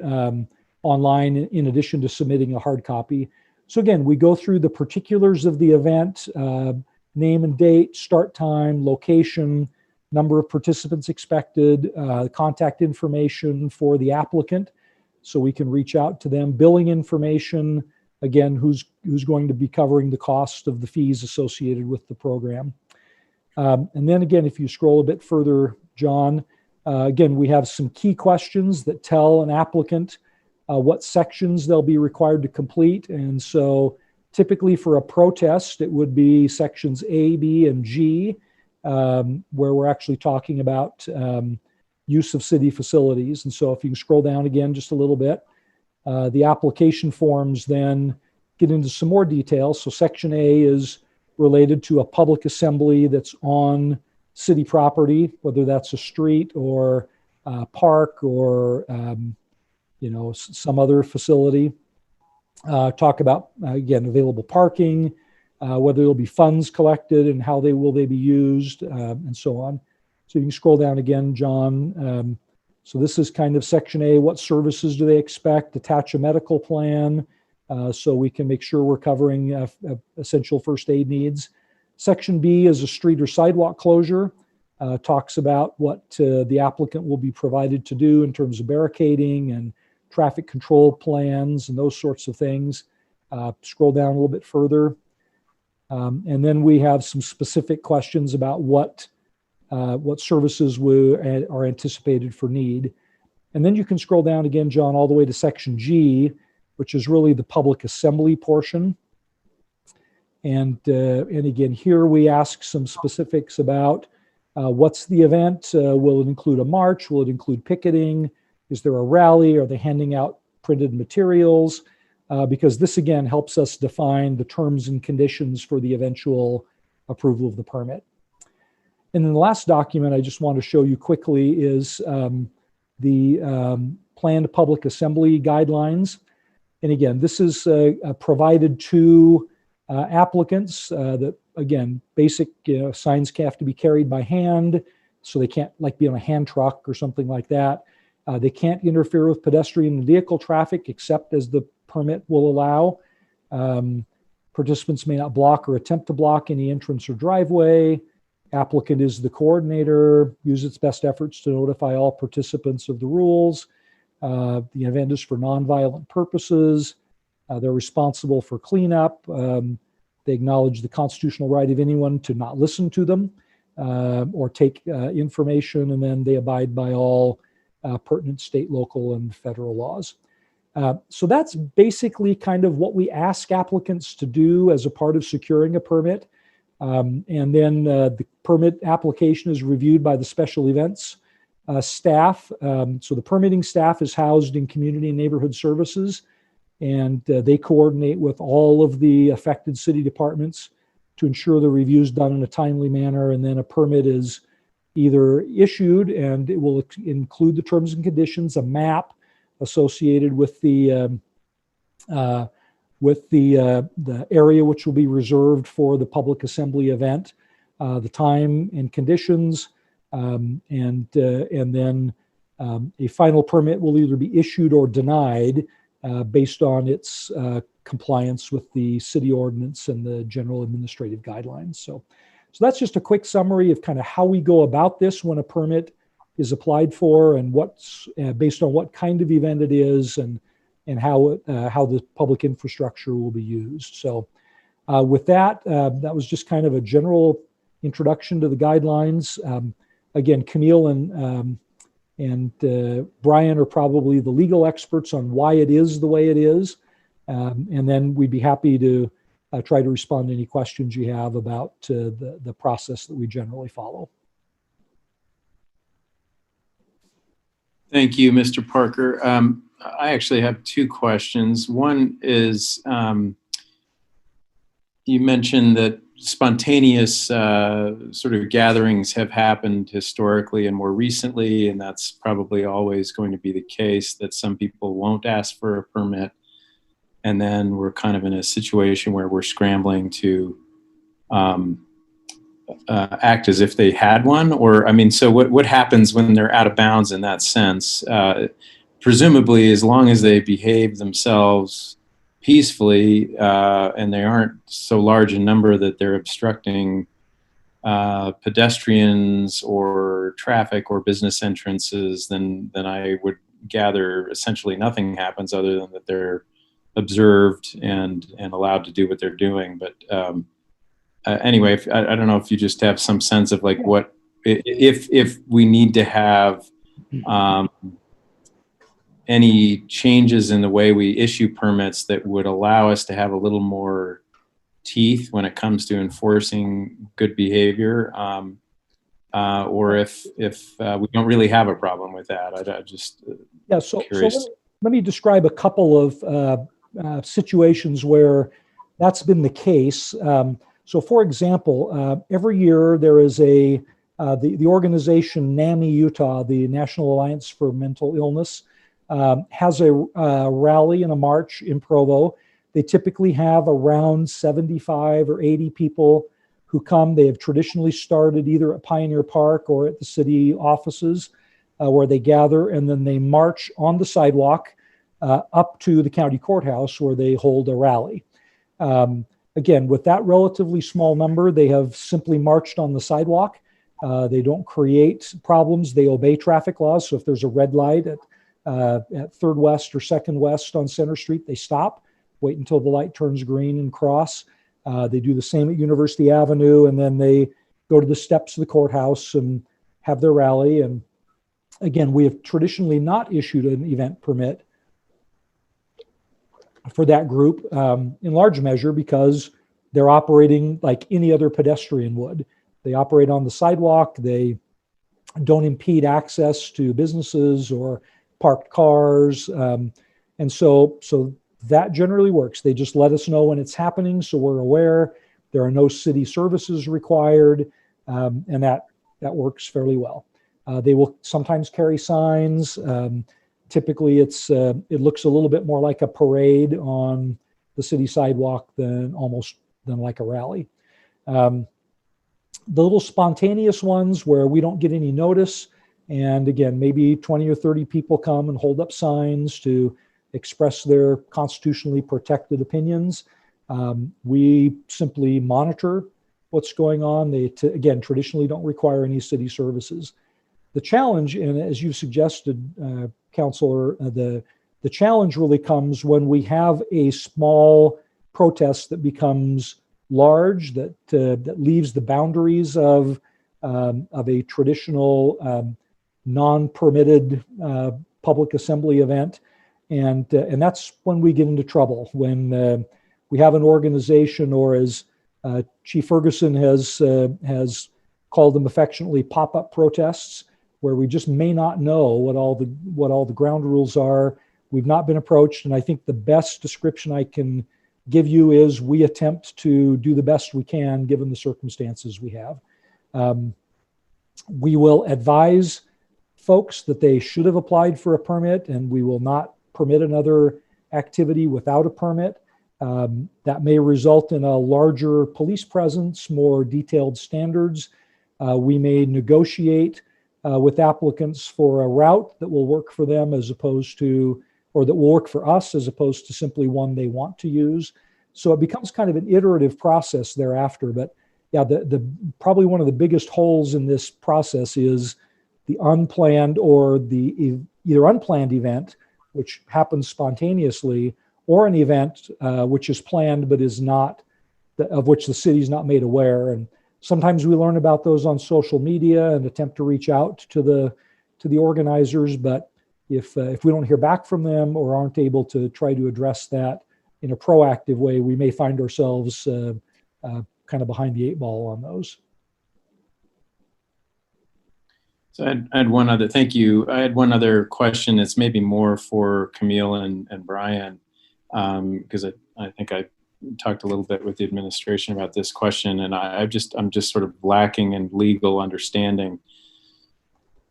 online in addition to submitting a hard copy. So again, we go through the particulars of the event, name and date, start time, location, number of participants expected, contact information for the applicant, so we can reach out to them, billing information, again, who's going to be covering the cost of the fees associated with the program. And then again, if you scroll a bit further, John, again, we have some key questions that tell an applicant what sections they'll be required to complete. And so typically for a protest, it would be sections A, B, and G, where we're actually talking about use of city facilities. And so if you can scroll down again just a little bit, the application forms then get into some more details. So section A is related to a public assembly that's on city property, whether that's a street or a park or some other facility. Talk about, again, available parking, whether there'll be funds collected and how will they be used, and so on. So you can scroll down again, John. So this is kind of section A. What services do they expect? Attach a medical plan so we can make sure we're covering essential first aid needs. Section B is a street or sidewalk closure. Talks about what the applicant will be provided to do in terms of barricading and traffic control plans and those sorts of things. Scroll down a little bit further. And then we have some specific questions about what services are anticipated for need. And then you can scroll down again, John, all the way to section G, which is really the public assembly portion. And again, here we ask some specifics about what's the event? Will it include a march? Will it include picketing? Is there a rally? Are they handing out printed materials? Because this, again, helps us define the terms and conditions for the eventual approval of the permit. And then the last document I just want to show you quickly is the planned public assembly guidelines. And again, this is provided to applicants that, again, basic signs have to be carried by hand, so they can't be on a hand truck or something like that. They can't interfere with pedestrian and vehicle traffic except as the permit will allow. Participants may not block or attempt to block any entrance or driveway. Applicant is the coordinator, use its best efforts to notify all participants of the rules. The event is for nonviolent purposes. They're responsible for cleanup. They acknowledge the constitutional right of anyone to not listen to them or take information, and then they abide by all pertinent state, local, and federal laws. So that's basically kind of what we ask applicants to do as a part of securing a permit. And then the permit application is reviewed by the special events staff. So the permitting staff is housed in community and neighborhood services, and they coordinate with all of the affected city departments to ensure the review is done in a timely manner, and then a permit is either issued, and it will include the terms and conditions, a map associated with the area which will be reserved for the public assembly event, the time and conditions, and then a final permit will either be issued or denied based on its compliance with the city ordinance and the general administrative guidelines. So that's just a quick summary of kind of how we go about this when a permit is applied for, and what's based on what kind of event it is, and how the public infrastructure will be used. So with that, that was just kind of a general introduction to the guidelines. Again, Camille and Brian are probably the legal experts on why it is the way it is. And then we'd be happy to try to respond to any questions you have about the process that we generally follow. Thank you, Mr. Parker. I actually have two questions. One is, you mentioned that spontaneous sort of gatherings have happened historically and more recently, and that's probably always going to be the case, that some people won't ask for a permit, and then we're kind of in a situation where we're scrambling to act as if they had one. Or, I mean, so what happens when they're out of bounds in that sense? Presumably, as long as they behave themselves peacefully and they aren't so large in number that they're obstructing pedestrians or traffic or business entrances, then I would gather essentially nothing happens other than that they're observed and allowed to do what they're doing. But anyway, I don't know if you just have some sense of like what, if we need to have any changes in the way we issue permits that would allow us to have a little more teeth when it comes to enforcing good behavior, or if we don't really have a problem with that. I just curious. So let me describe a couple of situations where that's been the case. So for example, every year there is the organization NAMI Utah, the National Alliance for Mental Illness, has a rally and a march in Provo. They typically have around 75 or 80 people who come. They have traditionally started either at Pioneer Park or at the city offices where they gather, and then they march on the sidewalk up to the county courthouse where they hold a rally. Again, with that relatively small number, they have simply marched on the sidewalk. They don't create problems. They obey traffic laws. So if there's a red light at 3rd West or 2nd West on Center Street, they stop, wait until the light turns green and cross. They do the same at University Avenue, and then they go to the steps of the courthouse and have their rally. And again, we have traditionally not issued an event permit for that group in large measure because they're operating like any other pedestrian would. They operate on the sidewalk. They don't impede access to businesses or parked cars. And so that generally works. They just let us know when it's happening, so we're aware. There are no city services required, and that works fairly well. They will sometimes carry signs. Typically, it looks a little bit more like a parade on the city sidewalk than like a rally. The little spontaneous ones where we don't get any notice, and again, maybe 20 or 30 people come and hold up signs to express their constitutionally protected opinions. We simply monitor what's going on. They, again, traditionally don't require any city services. The challenge, and as you suggested, Councilor, the challenge really comes when we have a small protest that becomes large, that leaves the boundaries of a traditional non-permitted public assembly event, and that's when we get into trouble. When we have an organization, or as Chief Ferguson has called them affectionately, pop-up protests, where we just may not know what all the ground rules are. We've not been approached, and I think the best description I can give you is we attempt to do the best we can given the circumstances we have. We will advise folks that they should have applied for a permit, and we will not permit another activity without a permit. That may result in a larger police presence, more detailed standards. We may negotiate with applicants for a route that will work for them, as opposed to or that will work for us as opposed to simply one they want to use. So it becomes kind of an iterative process thereafter. But yeah, the probably one of the biggest holes in this process is the unplanned or the either unplanned event, which happens spontaneously, or an event which is planned but is not, of which the city's not made aware. And sometimes we learn about those on social media and attempt to reach out to the organizers. But if we don't hear back from them or aren't able to try to address that in a proactive way, we may find ourselves kind of behind the 8 ball on those. So I had one other, thank you. I had one other question. It's maybe more for Camille and Brian, because I think I talked a little bit with the administration about this question, and I'm just sort of lacking in legal understanding.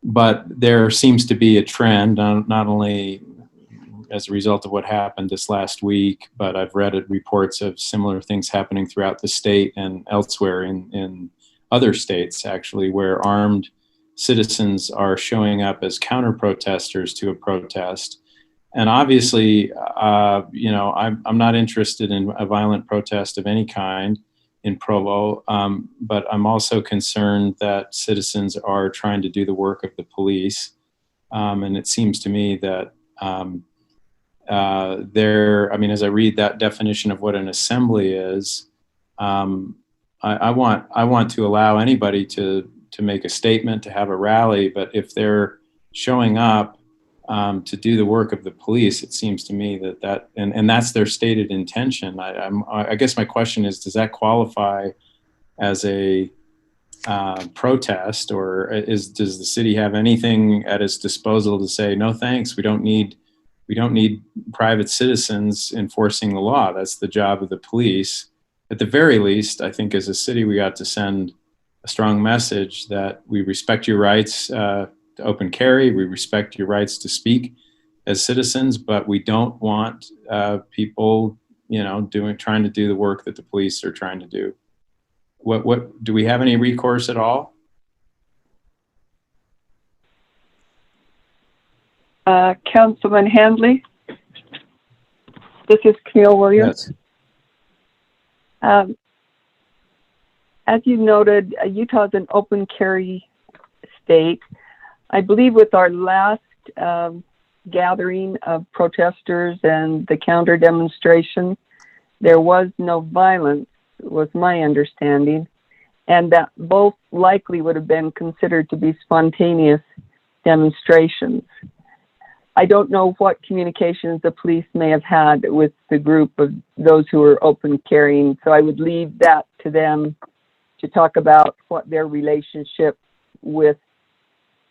But there seems to be a trend, not only as a result of what happened this last week, but I've read reports of similar things happening throughout the state and elsewhere in other states, actually, where armed citizens are showing up as counter protesters to a protest. And obviously, I'm not interested in a violent protest of any kind in Provo, but I'm also concerned that citizens are trying to do the work of the police. And it seems to me that as I read that definition of what an assembly is, I want to allow anybody to make a statement, to have a rally, but if they're showing up to do the work of the police, it seems to me that and that's their stated intention. I guess my question is, does that qualify as a protest, or does the city have anything at its disposal to say, no thanks, we don't need private citizens enforcing the law? That's the job of the police. At the very least, I think as a city, we got to send a strong message that we respect your rights to open carry, we respect your rights to speak as citizens, but we don't want people, trying to do the work that the police are trying to do. What do we have any recourse at all? Councilman Handley, this is Camille Williams. Yes. As you noted, Utah is an open carry state. I believe with our last gathering of protesters and the counter demonstration, there was no violence, was my understanding, and that both likely would have been considered to be spontaneous demonstrations. I don't know what communications the police may have had with the group of those who were open carrying, so I would leave that to them to talk about what their relationship with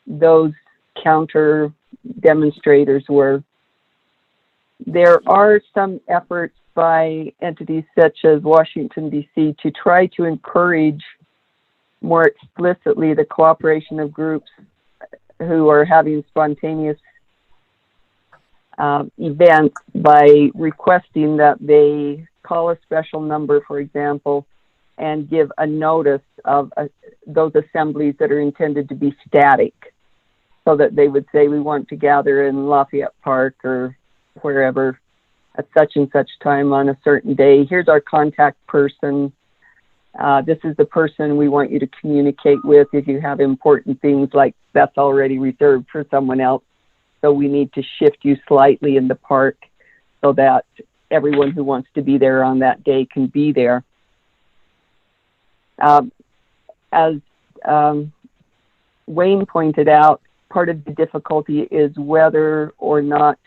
those counter demonstrators were. There are some efforts by entities such as Washington, D.C. to try to encourage more explicitly the cooperation of groups who are having spontaneous events by requesting that they call a special number, for example, and give a notice of those assemblies that are intended to be static, so that they would say, we want to gather in Lafayette Park or wherever at such and such time on a certain day. Here's our contact person. This is the person we want you to communicate with if you have important things like that's already reserved for someone else. So we need to shift you slightly in the park so that everyone who wants to be there on that day can be there. As Wayne pointed out, part of the difficulty is whether or not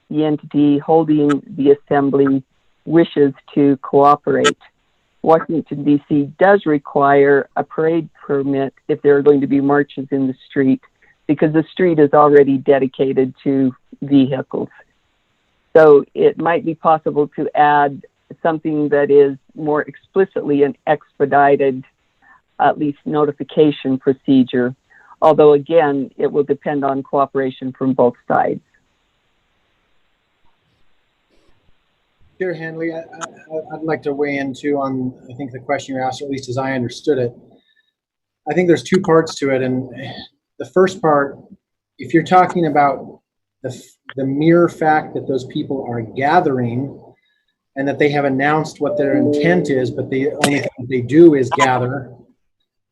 the entity holding the assembly wishes to cooperate. Washington, D.C. does require a parade permit if there are going to be marches in the street, because the street is already dedicated to vehicles. So it might be possible to add something that is more explicitly an expedited, at least notification procedure. Although again, it will depend on cooperation from both sides. Chair Handley, I'd like to weigh in too on, I think the question you asked, or at least as I understood it. I think there's two parts to it. And the first part, if you're talking about the mere fact that those people are gathering and that they have announced what their intent is, but the only thing they do is gather,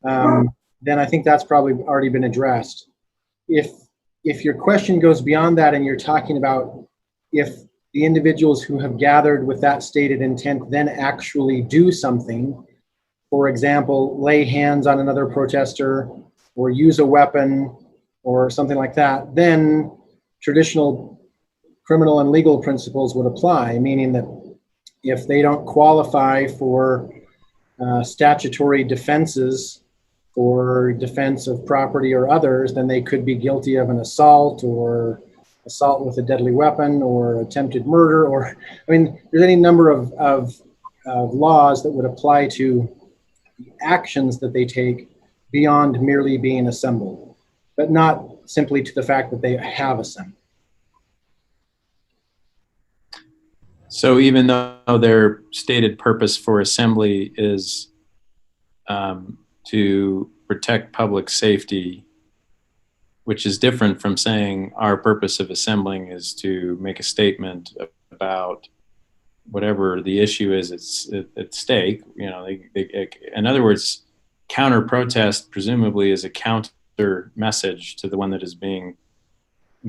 then I think that's probably already been addressed. If your question goes beyond that and you're talking about if the individuals who have gathered with that stated intent then actually do something, for example, lay hands on another protester or use a weapon or something like that, then traditional criminal and legal principles would apply, meaning that if they don't qualify for statutory defenses or defense of property or others, then they could be guilty of an assault or assault with a deadly weapon or attempted murder, or, I mean, there's any number of laws that would apply to actions that they take beyond merely being assembled, but not simply to the fact that they have assembled. So even though their stated purpose for assembly is to protect public safety, which is different from saying our purpose of assembling is to make a statement about whatever the issue is at stake, you know, in other words, counter protest presumably is a counter message to the one that is being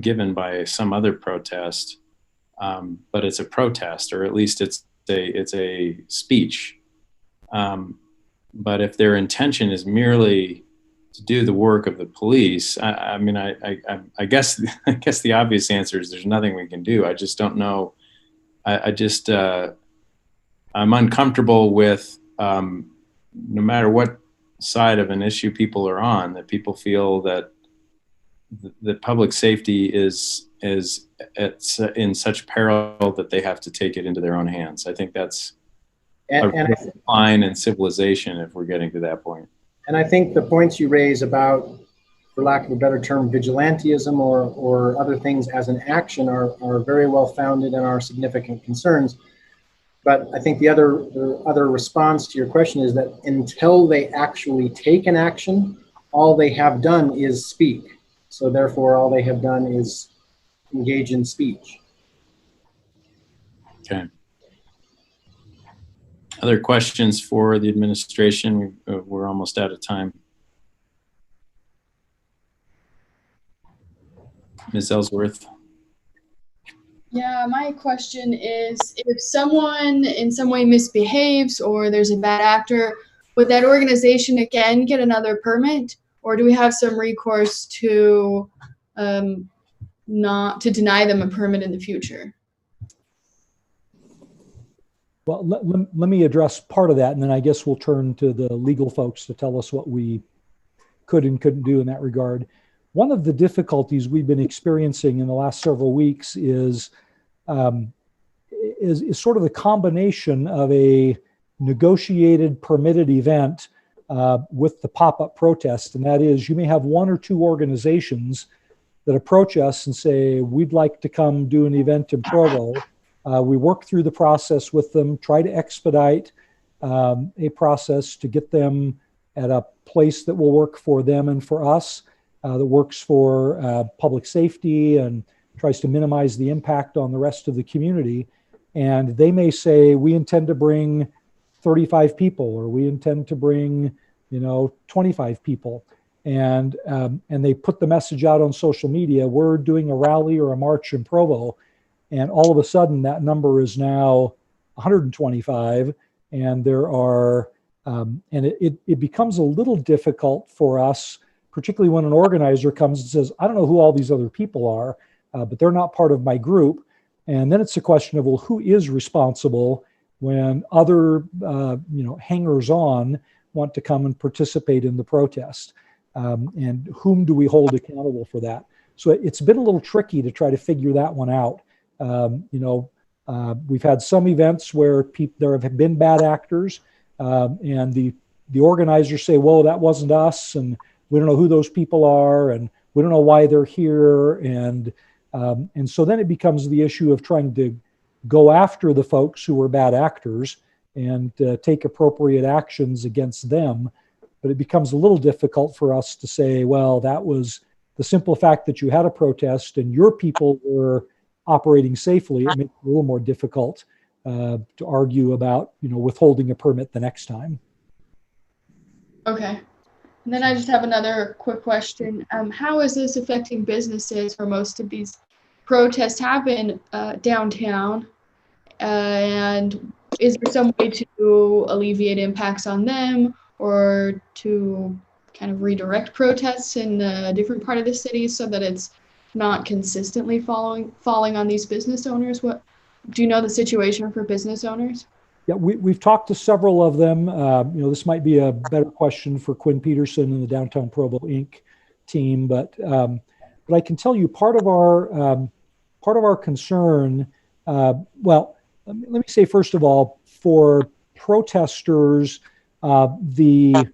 given by some other protest. But it's a protest, or at least it's a speech. But if their intention is merely to do the work of the police, I guess the obvious answer is there's nothing we can do. I just don't know. I'm uncomfortable with no matter what side of an issue people are on, that people feel that the public safety is in such peril that they have to take it into their own hands. I think that's a decline in civilization if we're getting to that point. And I think the points you raise about, for lack of a better term, vigilantism or other things as an action are very well founded and are significant concerns. But I think the other response to your question is that until they actually take an action, all they have done is speak. So therefore, all they have done is engage in speech. Okay. Other questions for the administration? We're almost out of time. Ms. Ellsworth. Yeah, my question is, if someone in some way misbehaves or there's a bad actor, would that organization again get another permit, or do we have some recourse to not to deny them a permit in the future? Well, let me address part of that, and then I guess we'll turn to the legal folks to tell us what we could and couldn't do in that regard. One of the difficulties we've been experiencing in the last several weeks is sort of the combination of a negotiated permitted event with the pop-up protest, and that is you may have one or two organizations that approach us and say, we'd like to come do an event in Provo. We work through the process with them, try to expedite a process to get them at a place that will work for them and for us, that works for public safety and tries to minimize the impact on the rest of the community. And they may say, we intend to bring 35 people, or we intend to bring, 25 people. And they put the message out on social media, we're doing a rally or a march in Provo. And all of a sudden that number is now 125. And there are, and it becomes a little difficult for us, particularly when an organizer comes and says, I don't know who all these other people are, but they're not part of my group. And then it's a question of, well, who is responsible when other, hangers-on want to come and participate in the protest? And whom do we hold accountable for that? So it's been a little tricky to try to figure that one out. We've had some events where there have been bad actors, and the organizers say, well, that wasn't us, and we don't know who those people are, and we don't know why they're here. And so then it becomes the issue of trying to go after the folks who were bad actors and take appropriate actions against them. But it becomes a little difficult for us to say, well, that was the simple fact that you had a protest and your people were operating safely, it makes it a little more difficult to argue about, withholding a permit the next time. Okay. And then I just have another quick question. How is this affecting businesses? For most of these protests happen downtown, and is there some way to alleviate impacts on them, or to kind of redirect protests in a different part of the city so that it's not consistently falling on these business owners? What do you know the situation for business owners? Yeah, we've talked to several of them. This might be a better question for Quinn Peterson and the Downtown Provo Inc. team, but I can tell you part of our concern. Well, let me say first of all, for protesters, the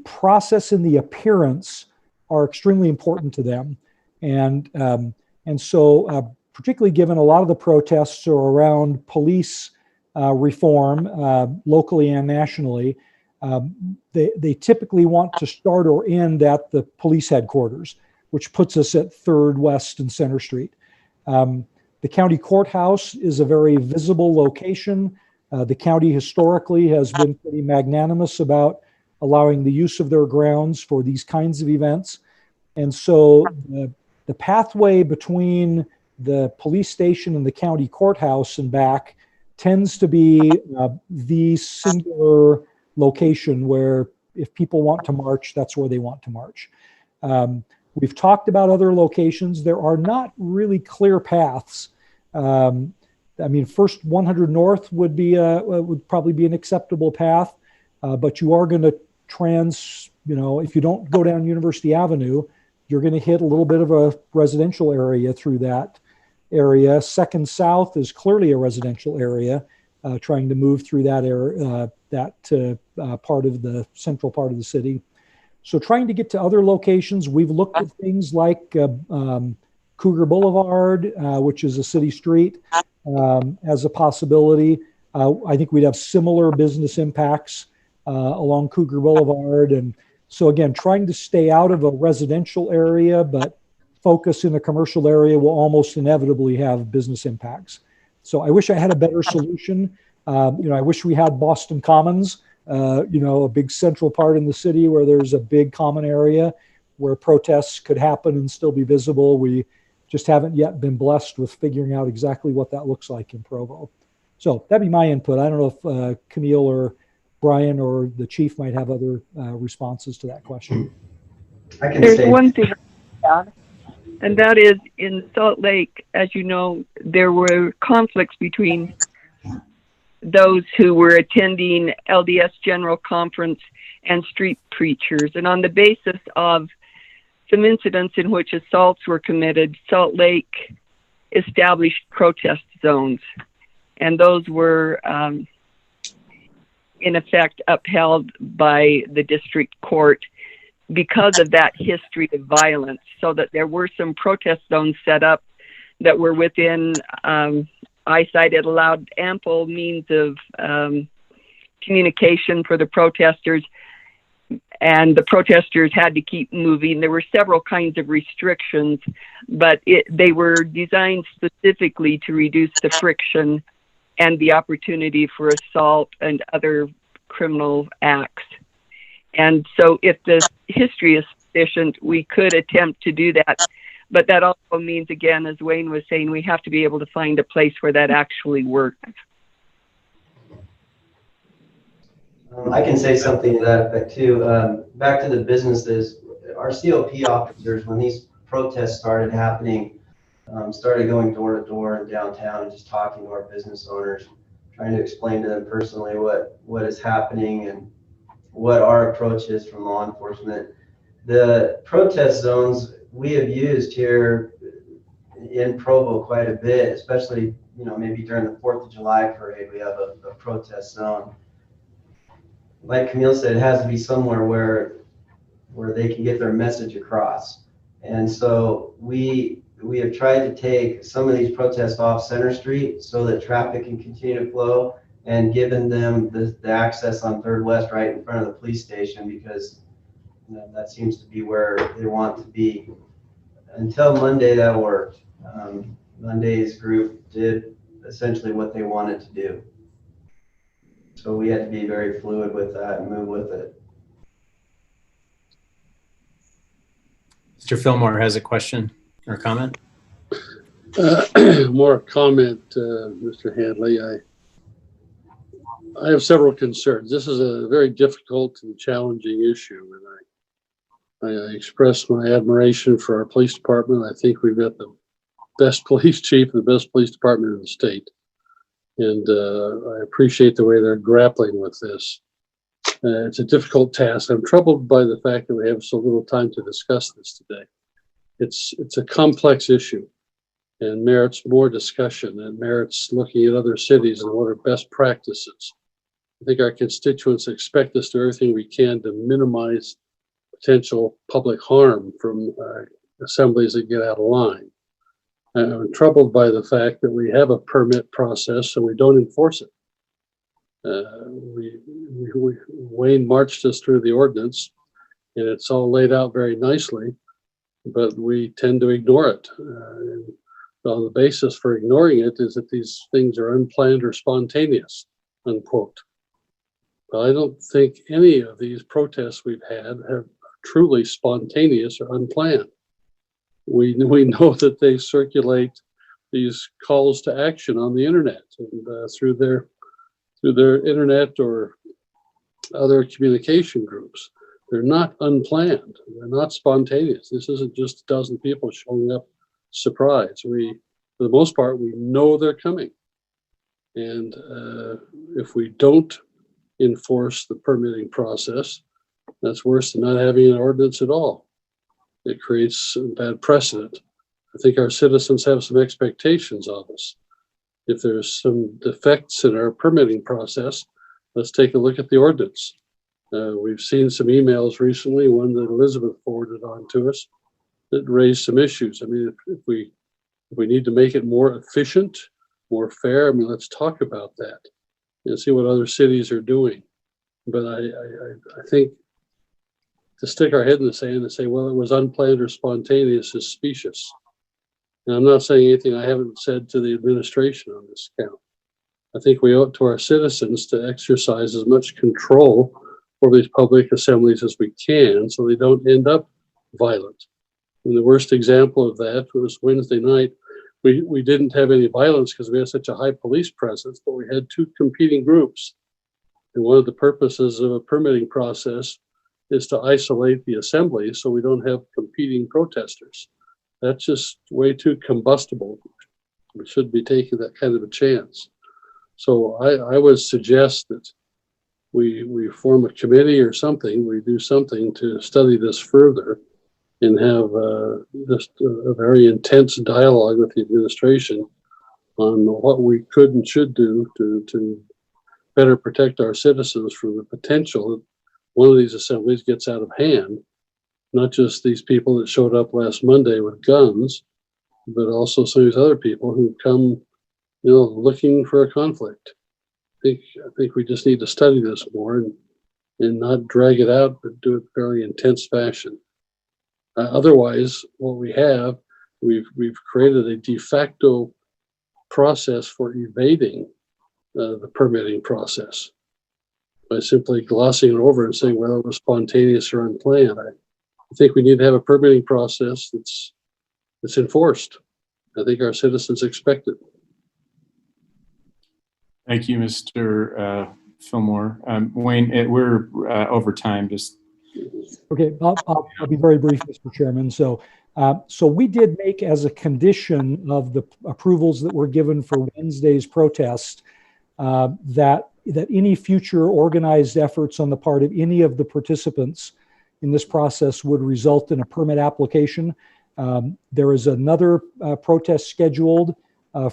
process and the appearance are extremely important to them, and so particularly given a lot of the protests are around police reform locally and nationally, they typically want to start or end at the police headquarters, which puts us at 3rd West and Center Street. The county courthouse is a very visible location. The county historically has been pretty magnanimous about allowing the use of their grounds for these kinds of events. And so the pathway between the police station and the county courthouse and back tends to be the singular location where if people want to march, that's where they want to march. We've talked about other locations. There are not really clear paths. First 100 North would probably be an acceptable path, but you are going to if you don't go down University Avenue, you're going to hit a little bit of a residential area through that area. 2nd South is clearly a residential area, trying to move through that area, part of the central part of the city. So trying to get to other locations, we've looked at things like Cougar Boulevard, which is a city street, as a possibility. I think we'd have similar business impacts along Cougar Boulevard. And so again, trying to stay out of a residential area, but focus in a commercial area will almost inevitably have business impacts. So I wish I had a better solution. I wish we had Boston Commons, a big central part in the city where there's a big common area where protests could happen and still be visible. We just haven't yet been blessed with figuring out exactly what that looks like in Provo. So that'd be my input. I don't know if Camille or Brian or the chief might have other responses to that question. There's one thing, and that is in Salt Lake, as you know, there were conflicts between those who were attending LDS General Conference and street preachers. And on the basis of some incidents in which assaults were committed, Salt Lake established protest zones. And those were, in effect, upheld by the district court because of that history of violence, so that there were some protest zones set up that were within eyesight. It allowed ample means of communication for the protesters, and the protesters had to keep moving. There were several kinds of restrictions, but they were designed specifically to reduce the friction and the opportunity for assault and other criminal acts. And so if the history is sufficient, we could attempt to do that. But that also means, again, as Wayne was saying, we have to be able to find a place where that actually works. I can say something to that effect too. Back to the businesses, our COP officers, when these protests started happening, started going door to door in downtown and just talking to our business owners, trying to explain to them personally what is happening and what our approach is from law enforcement. The protest zones we have used here in Provo quite a bit, especially, maybe during the 4th of July parade, we have a protest zone. Like Camille said, it has to be somewhere where they can get their message across. And so we have tried to take some of these protests off Center Street so that traffic can continue to flow, and given them the access on 3rd West right in front of the police station, because And that seems to be where they want to be. Until Monday, that worked. Monday's group did essentially what they wanted to do. So we had to be very fluid with that and move with it. Mr. Fillmore has a question or comment. More comment, Mr. Handley. I have several concerns. This is a very difficult and challenging issue, and I express my admiration for our police department. I think we've got the best police chief and the best police department in the state, and I appreciate the way they're grappling with this. It's a difficult task. I'm troubled by the fact that we have so little time to discuss this today. It's a complex issue and merits more discussion and merits looking at other cities and what are best practices. I think our constituents expect us to do everything we can to minimize potential public harm from assemblies that get out of line. I'm troubled by the fact that we have a permit process and we don't enforce it. Wayne marched us through the ordinance and it's all laid out very nicely, but we tend to ignore it. Well, the basis for ignoring it is that these things are unplanned or spontaneous, unquote. But I don't think any of these protests we've had have truly spontaneous or unplanned. We know that they circulate these calls to action on the internet and through their internet or other communication groups. They're not unplanned. They're not spontaneous. This isn't just a dozen people showing up surprise. For the most part, we know they're coming. And if we don't enforce the permitting process, that's worse than not having an ordinance at all. It creates a bad precedent. I think our citizens have some expectations of us. If there's some defects in our permitting process, let's take a look at the ordinance. We've seen some emails recently, one that Elizabeth forwarded on to us, that raised some issues. I mean, if we need to make it more efficient, more fair, I mean, let's talk about that and see what other cities are doing. But I think to stick our head in the sand and say, well, it was unplanned or spontaneous is specious. And I'm not saying anything I haven't said to the administration on this account. I think we owe it to our citizens to exercise as much control over these public assemblies as we can so they don't end up violent. And the worst example of that was Wednesday night. We didn't have any violence because we had such a high police presence, but we had two competing groups. And one of the purposes of a permitting process is to isolate the assembly so we don't have competing protesters. That's just way too combustible. We shouldn't be taking that kind of a chance. So I would suggest that we form a committee or something, we do something to study this further and have just a very intense dialogue with the administration on what we could and should do to better protect our citizens from the potential that one of these assemblies gets out of hand. Not just these people that showed up last Monday with guns, but also some of these other people who come, looking for a conflict. I think we just need to study this more and not drag it out, but do it in a very intense fashion. Otherwise, what we have, we've created a de facto process for evading the permitting process by simply glossing it over and saying, well, it was spontaneous or unplanned. I think we need to have a permitting process that's enforced. I think our citizens expect it. Thank you, Mr. Fillmore. Wayne, we're over time. Just okay. I'll be very brief, Mr. Chairman. So we did make as a condition of the approvals that were given for Wednesday's protest that any future organized efforts on the part of any of the participants in this process would result in a permit application. There is another protest scheduled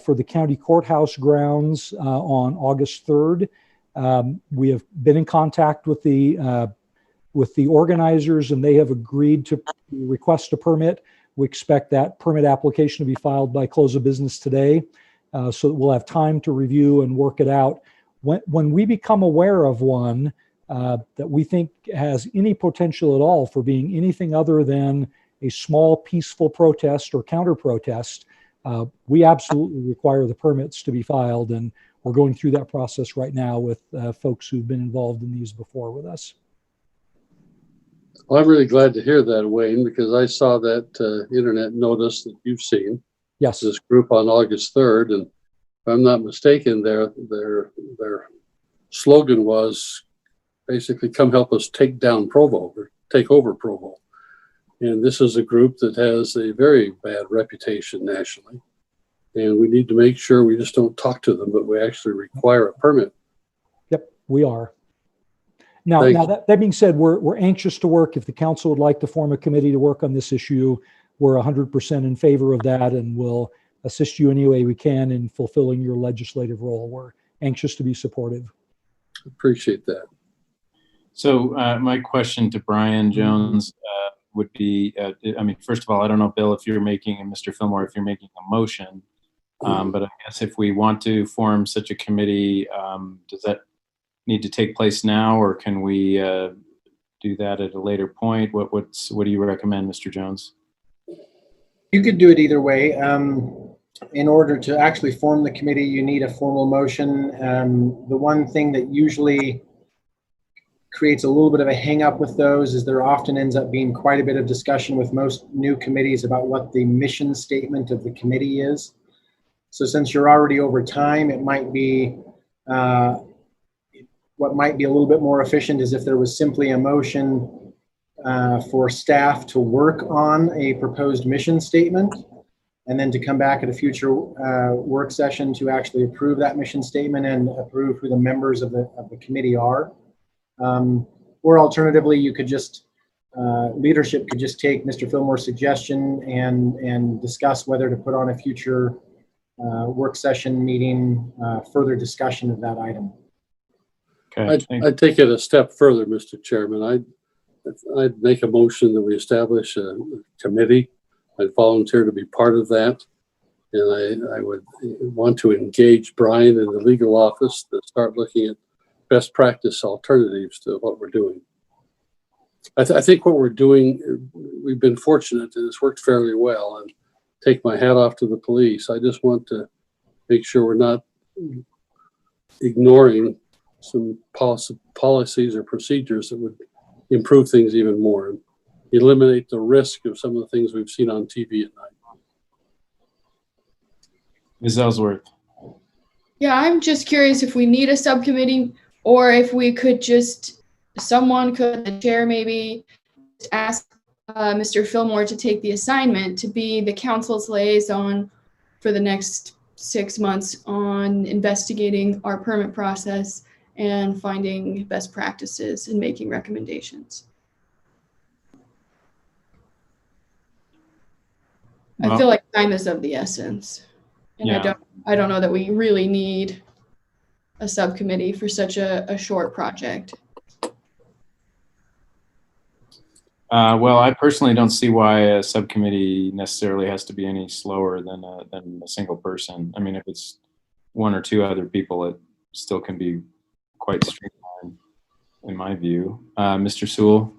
for the county courthouse grounds on August 3rd. We have been in contact with the organizers and they have agreed to request a permit. We expect that permit application to be filed by close of business today, so that we'll have time to review and work it out. When we become aware of one, that we think has any potential at all for being anything other than a small peaceful protest or counter protest, we absolutely require the permits to be filed, and we're going through that process right now with folks who've been involved in these before with us. Well, I'm really glad to hear that, Wayne, because I saw that internet notice that you've seen. Yes. This group on August 3rd, and if I'm not mistaken, their slogan was basically "Come help us take down Provo," or take over Provo. And this is a group that has a very bad reputation nationally. And we need to make sure we just don't talk to them, but we actually require a permit. Yep, we are. Now that being said, we're anxious to work. If the council would like to form a committee to work on this issue, we're 100% in favor of that, and we'll assist you any way we can in fulfilling your legislative role. We're anxious to be supportive. Appreciate that. So my question to Brian Jones would be, I mean, first of all, I don't know, Bill, if you're making, and Mr. Fillmore, if you're making a motion, but I guess if we want to form such a committee, does that need to take place now, or can we do that at a later point? What do you recommend, Mr. Jones? You could do it either way. In order to actually form the committee, you need a formal motion. The one thing that usually creates a little bit of a hang up with those is there often ends up being quite a bit of discussion with most new committees about what the mission statement of the committee is. So since you're already over time, it might be what might be a little bit more efficient is if there was simply a motion for staff to work on a proposed mission statement, and then to come back at a future work session to actually approve that mission statement and approve who the members of the committee are. Or alternatively, you could just, leadership could just take Mr. Fillmore's suggestion and discuss whether to put on a future work session meeting, further discussion of that item. Okay. I'd take it a step further, Mr. Chairman. I'd make a motion that we establish a committee. I'd volunteer to be part of that. And I would want to engage Brian in the legal office to start looking at best practice alternatives to what we're doing. I think what we're doing, we've been fortunate and it's worked fairly well, and take my hat off to the police. I just want to make sure we're not ignoring some policies or procedures that would improve things even more and eliminate the risk of some of the things we've seen on TV at night. Ms. Ellsworth. Yeah, I'm just curious if we need a subcommittee, or if we could just, the chair maybe, ask Mr. Fillmore to take the assignment to be the council's liaison for the next 6 months on investigating our permit process and finding best practices and making recommendations. I feel like time is of the essence, and yeah. I don't know that we really need a subcommittee for such a short project. Well, I personally don't see why a subcommittee necessarily has to be any slower than a single person. I mean, if it's one or two other people, it still can be quite streamlined, in my view. Mr. Sewell?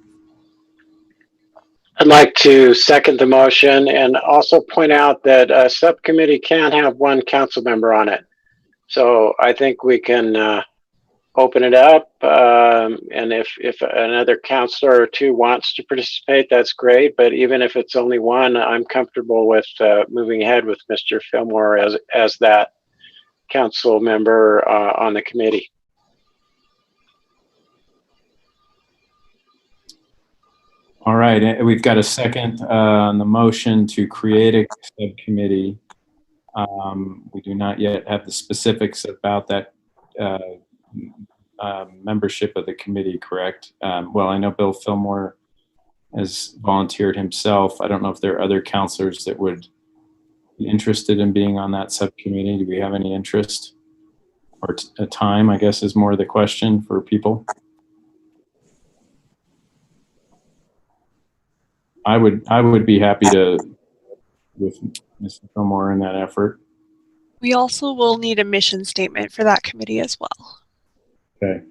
I'd like to second the motion and also point out that a subcommittee can have one council member on it. So I think we can open it up, and if another counselor or two wants to participate, that's great. But even if it's only one, I'm comfortable with moving ahead with Mr. Fillmore as that council member on the committee. All right, we've got a second on the motion to create a subcommittee. We do not yet have the specifics about that membership of the committee, correct? Well, I know Bill Fillmore has volunteered himself. I don't know if there are other counselors that would be interested in being on that subcommittee. Do we have any interest or a time, I guess, is more the question for people? I would be happy to with Mr. Fillmore in that effort. We also will need a mission statement for that committee as well. Okay.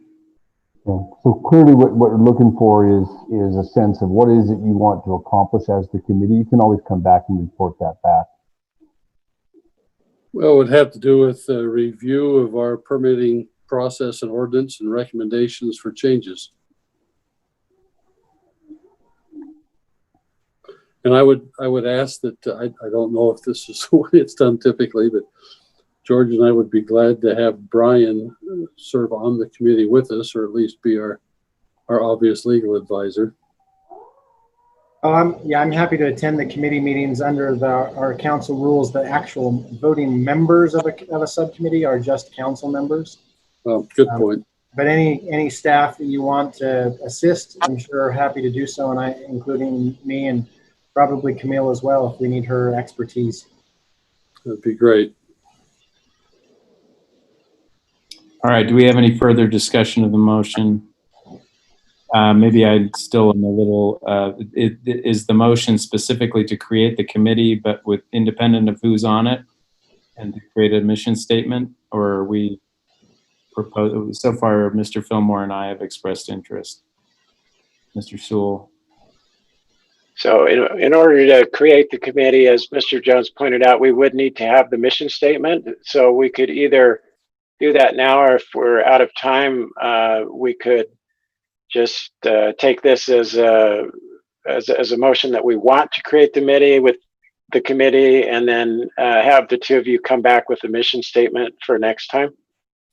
So clearly what we're looking for is a sense of what is it you want to accomplish as the committee. You can always come back and report that back. Well, it would have to do with a review of our permitting process and ordinance and recommendations for changes. And I would ask that, I don't know if this is what it's done typically, but George and I would be glad to have Brian serve on the committee with us, or at least be our obvious legal advisor. Oh, I'm happy to attend the committee meetings under our council rules. The actual voting members of a subcommittee are just council members. Oh, good point. But any staff that you want to assist, I'm sure happy to do so, and including me and probably Camille as well if we need her expertise. That'd be great. All right, do we have any further discussion of the motion? Maybe I still am a little, is the motion specifically to create the committee, but with independent of who's on it, and to create a mission statement? Or are we propose? So far, Mr. Fillmore and I have expressed interest. Mr. Sewell. So in order to create the committee, as Mr. Jones pointed out, we would need to have the mission statement. So we could either do that now, or if we're out of time, we could just take this as a motion that we want to create the committee, and then have the two of you come back with a mission statement for next time.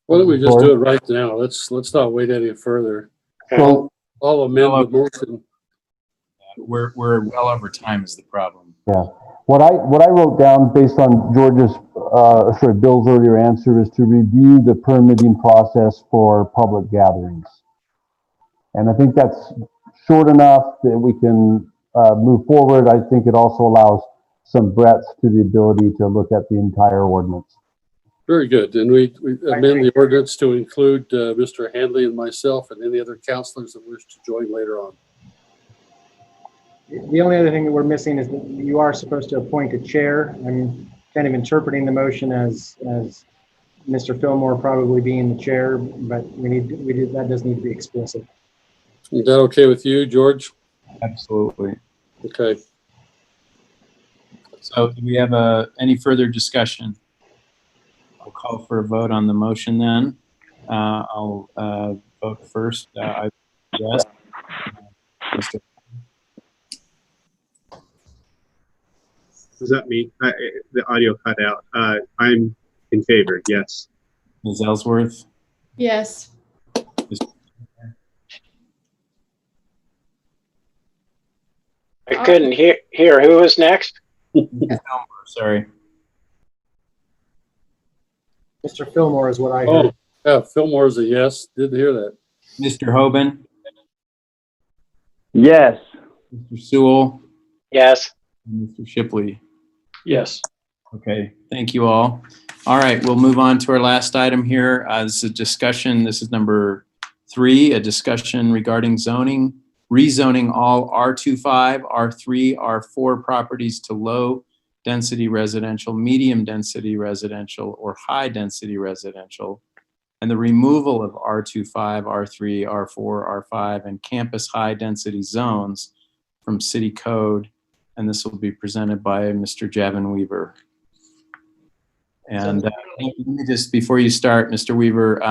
Why don't we just do it right now? Let's not wait any further. Okay. So I'll amend the motion. We're well over time is the problem. yeah, what I wrote down based on Bill's earlier answer is to review the permitting process for public gatherings. And I think that's short enough that we can move forward. I think it also allows some breadth to the ability to look at the entire ordinance. Very good. And we amend the ordinance to include Mr. Handley and myself and any other counselors that wish to join later on. The only other thing that we're missing is that you are supposed to appoint a chair. I'm kind of interpreting the motion as Mr. Fillmore probably being the chair, but that does need to be explicit. Is that okay with you, George? Absolutely. Okay. So do we have any further discussion? I'll call for a vote on the motion then. I'll vote first. Yes. Mr. Was that me? The audio cut out. I'm in favor, yes. Ms. Ellsworth? Yes. I couldn't hear. Who was next? Sorry. Mr. Fillmore is what I heard. Oh, yeah, Fillmore's a yes. Didn't hear that. Mr. Hoban? Yes. Mr. Sewell? Yes. And Mr. Shipley? Yes. Okay, thank you all. All right, we'll move on to our last item here. This is a discussion. This is number 3, a discussion regarding rezoning all R25, R3, R4 properties to low density residential, medium density residential, or high density residential, and the removal of R25, R3, R4, R5, and campus high density zones from city code. And this will be presented by Mr. Javin Weaver. And let me just, before you start, Mr. Weaver,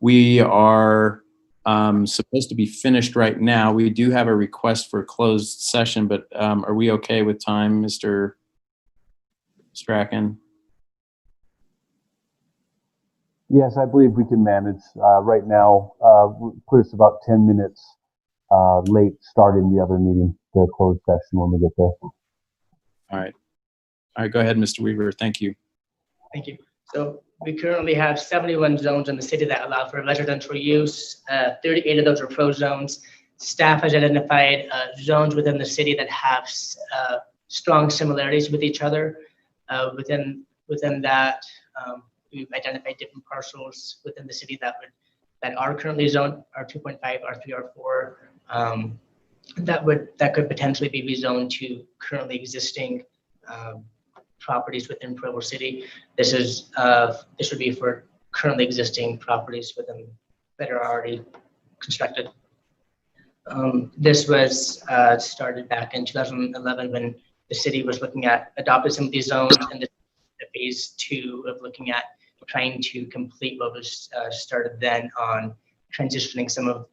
we are supposed to be finished right now. We do have a request for a closed session, but are we okay with time, Mr. Strachan? Yes, I believe we can manage. Right now, put us about 10 minutes late starting the other meeting, the closed session when we get there. All right, go ahead, Mr. Weaver. Thank you. Thank you. So we currently have 71 zones in the city that allow for residential use. 38 of those are pro zones. Staff has identified zones within the city that have strong similarities with each other. Within that, we've identified different parcels within the city that are currently zoned R2.5, R3, R4. That could potentially be rezoned to currently existing properties within Provo City. This would be for currently existing properties that are already constructed. This was started back in 2011 when the city was looking at adopting some of these zones, and the phase 2 of looking at trying to complete what was started then on transitioning some of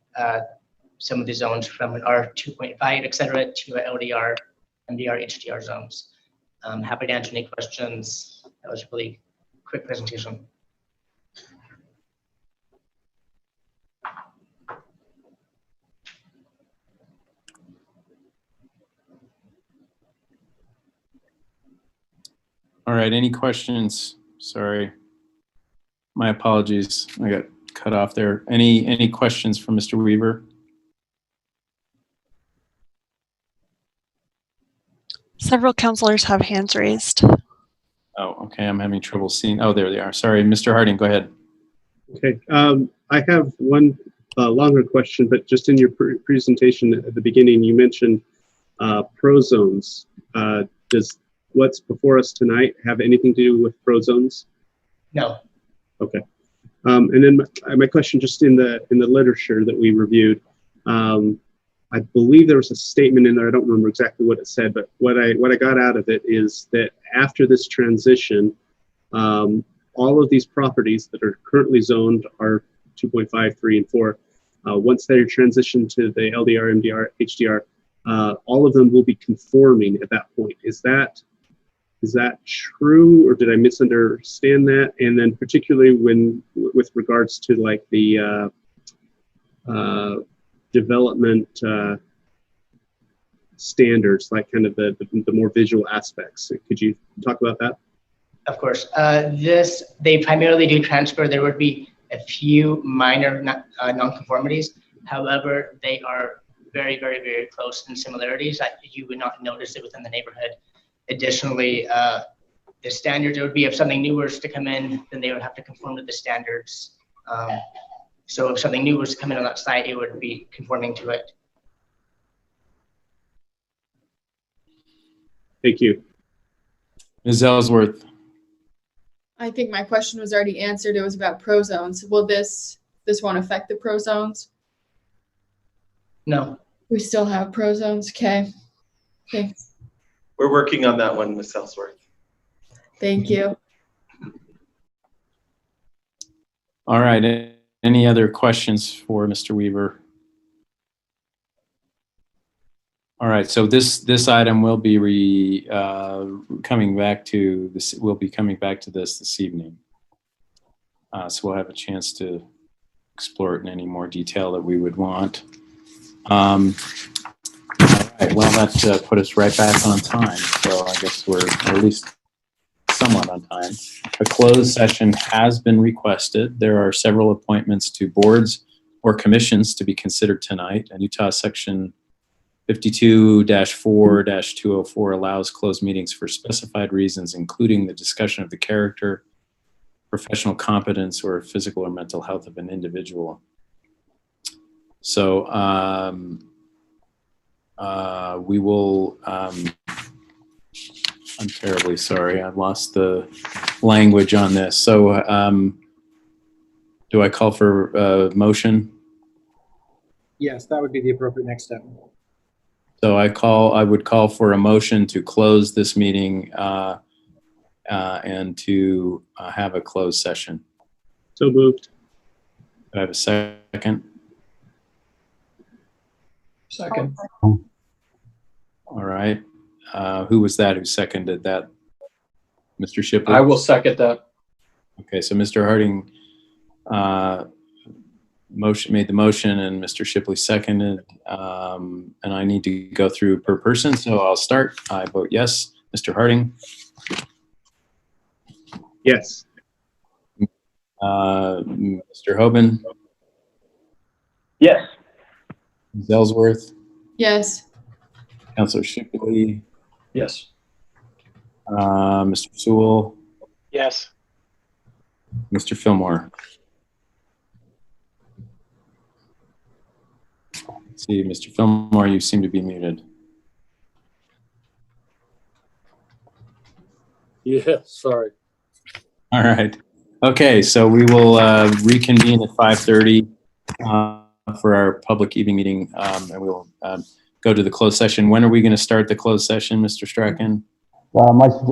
the zones from an R2.5, et cetera, to LDR, MDR, HDR zones. Happy to answer any questions. That was a really quick presentation. All right, any questions? Sorry. My apologies. I got cut off there. Any questions from Mr. Weaver? Several counselors have hands raised. Oh, okay. I'm having trouble seeing. Oh, there they are. Sorry, Mr. Harding, go ahead. Okay. I have one longer question, but just in your presentation at the beginning, you mentioned pro zones. Does what's before us tonight have anything to do with pro zones? No. Okay. And then my question, just in the literature that we reviewed, I believe there was a statement in there. I don't remember exactly what it said, but what I got out of it is that after this transition, all of these properties that are currently zoned are 2.5, 3, and 4. Once they're transitioned to the LDR, MDR, HDR, all of them will be conforming at that point. Is that true, or did I misunderstand that? And then particularly with regards to like the development standards, like kind of the more visual aspects. Could you talk about that? Of course. They primarily do transfer. There would be a few minor nonconformities. However, they are very, very, very close in similarities. You would not notice it within the neighborhood. Additionally, the standards, it would be if something new was to come in, then they would have to conform to the standards. So if something new was to come in on that site, it would be conforming to it. Thank you. Ms. Ellsworth. I think my question was already answered. It was about pro zones. Will this won't affect the pro zones? No. We still have pro zones. Okay. Thanks. We're working on that one, Ms. Ellsworth. Thank you. All right. Any other questions for Mr. Weaver? All right. So this item will be coming back to this. We'll be coming back to this evening. So we'll have a chance to explore it in any more detail that we would want. All right. Well, that put us right back on time. So I guess we're at least somewhat on time. A closed session has been requested. There are several appointments to boards or commissions to be considered tonight. And Utah Section 52-4-204 allows closed meetings for specified reasons, including the discussion of the character, professional competence, or physical or mental health of an individual. So we will, I'm terribly sorry, I've lost the language on this. So do I call for a motion? Yes, that would be the appropriate next step. So I would call for a motion to close this meeting and to have a closed session. So moved. Do I have a second? Second. All right. Who was that who seconded that? Mr. Shipley? I will second that. Okay, so Mr. Harding made the motion and Mr. Shipley seconded. And I need to go through per person, so I'll start. I vote yes. Mr. Harding? Yes. Mr. Hoban? Yes. Ms. Ellsworth? Yes. Councilor Shipley? Yes. Mr. Sewell? Yes. Mr. Fillmore? Let's see, Mr. Fillmore, you seem to be muted. Yeah, sorry. All right. Okay, so we will reconvene at 5:30. for our public evening meeting, and we'll go to the closed session. When are we going to start the closed session, Mr. Strachan? My suggestion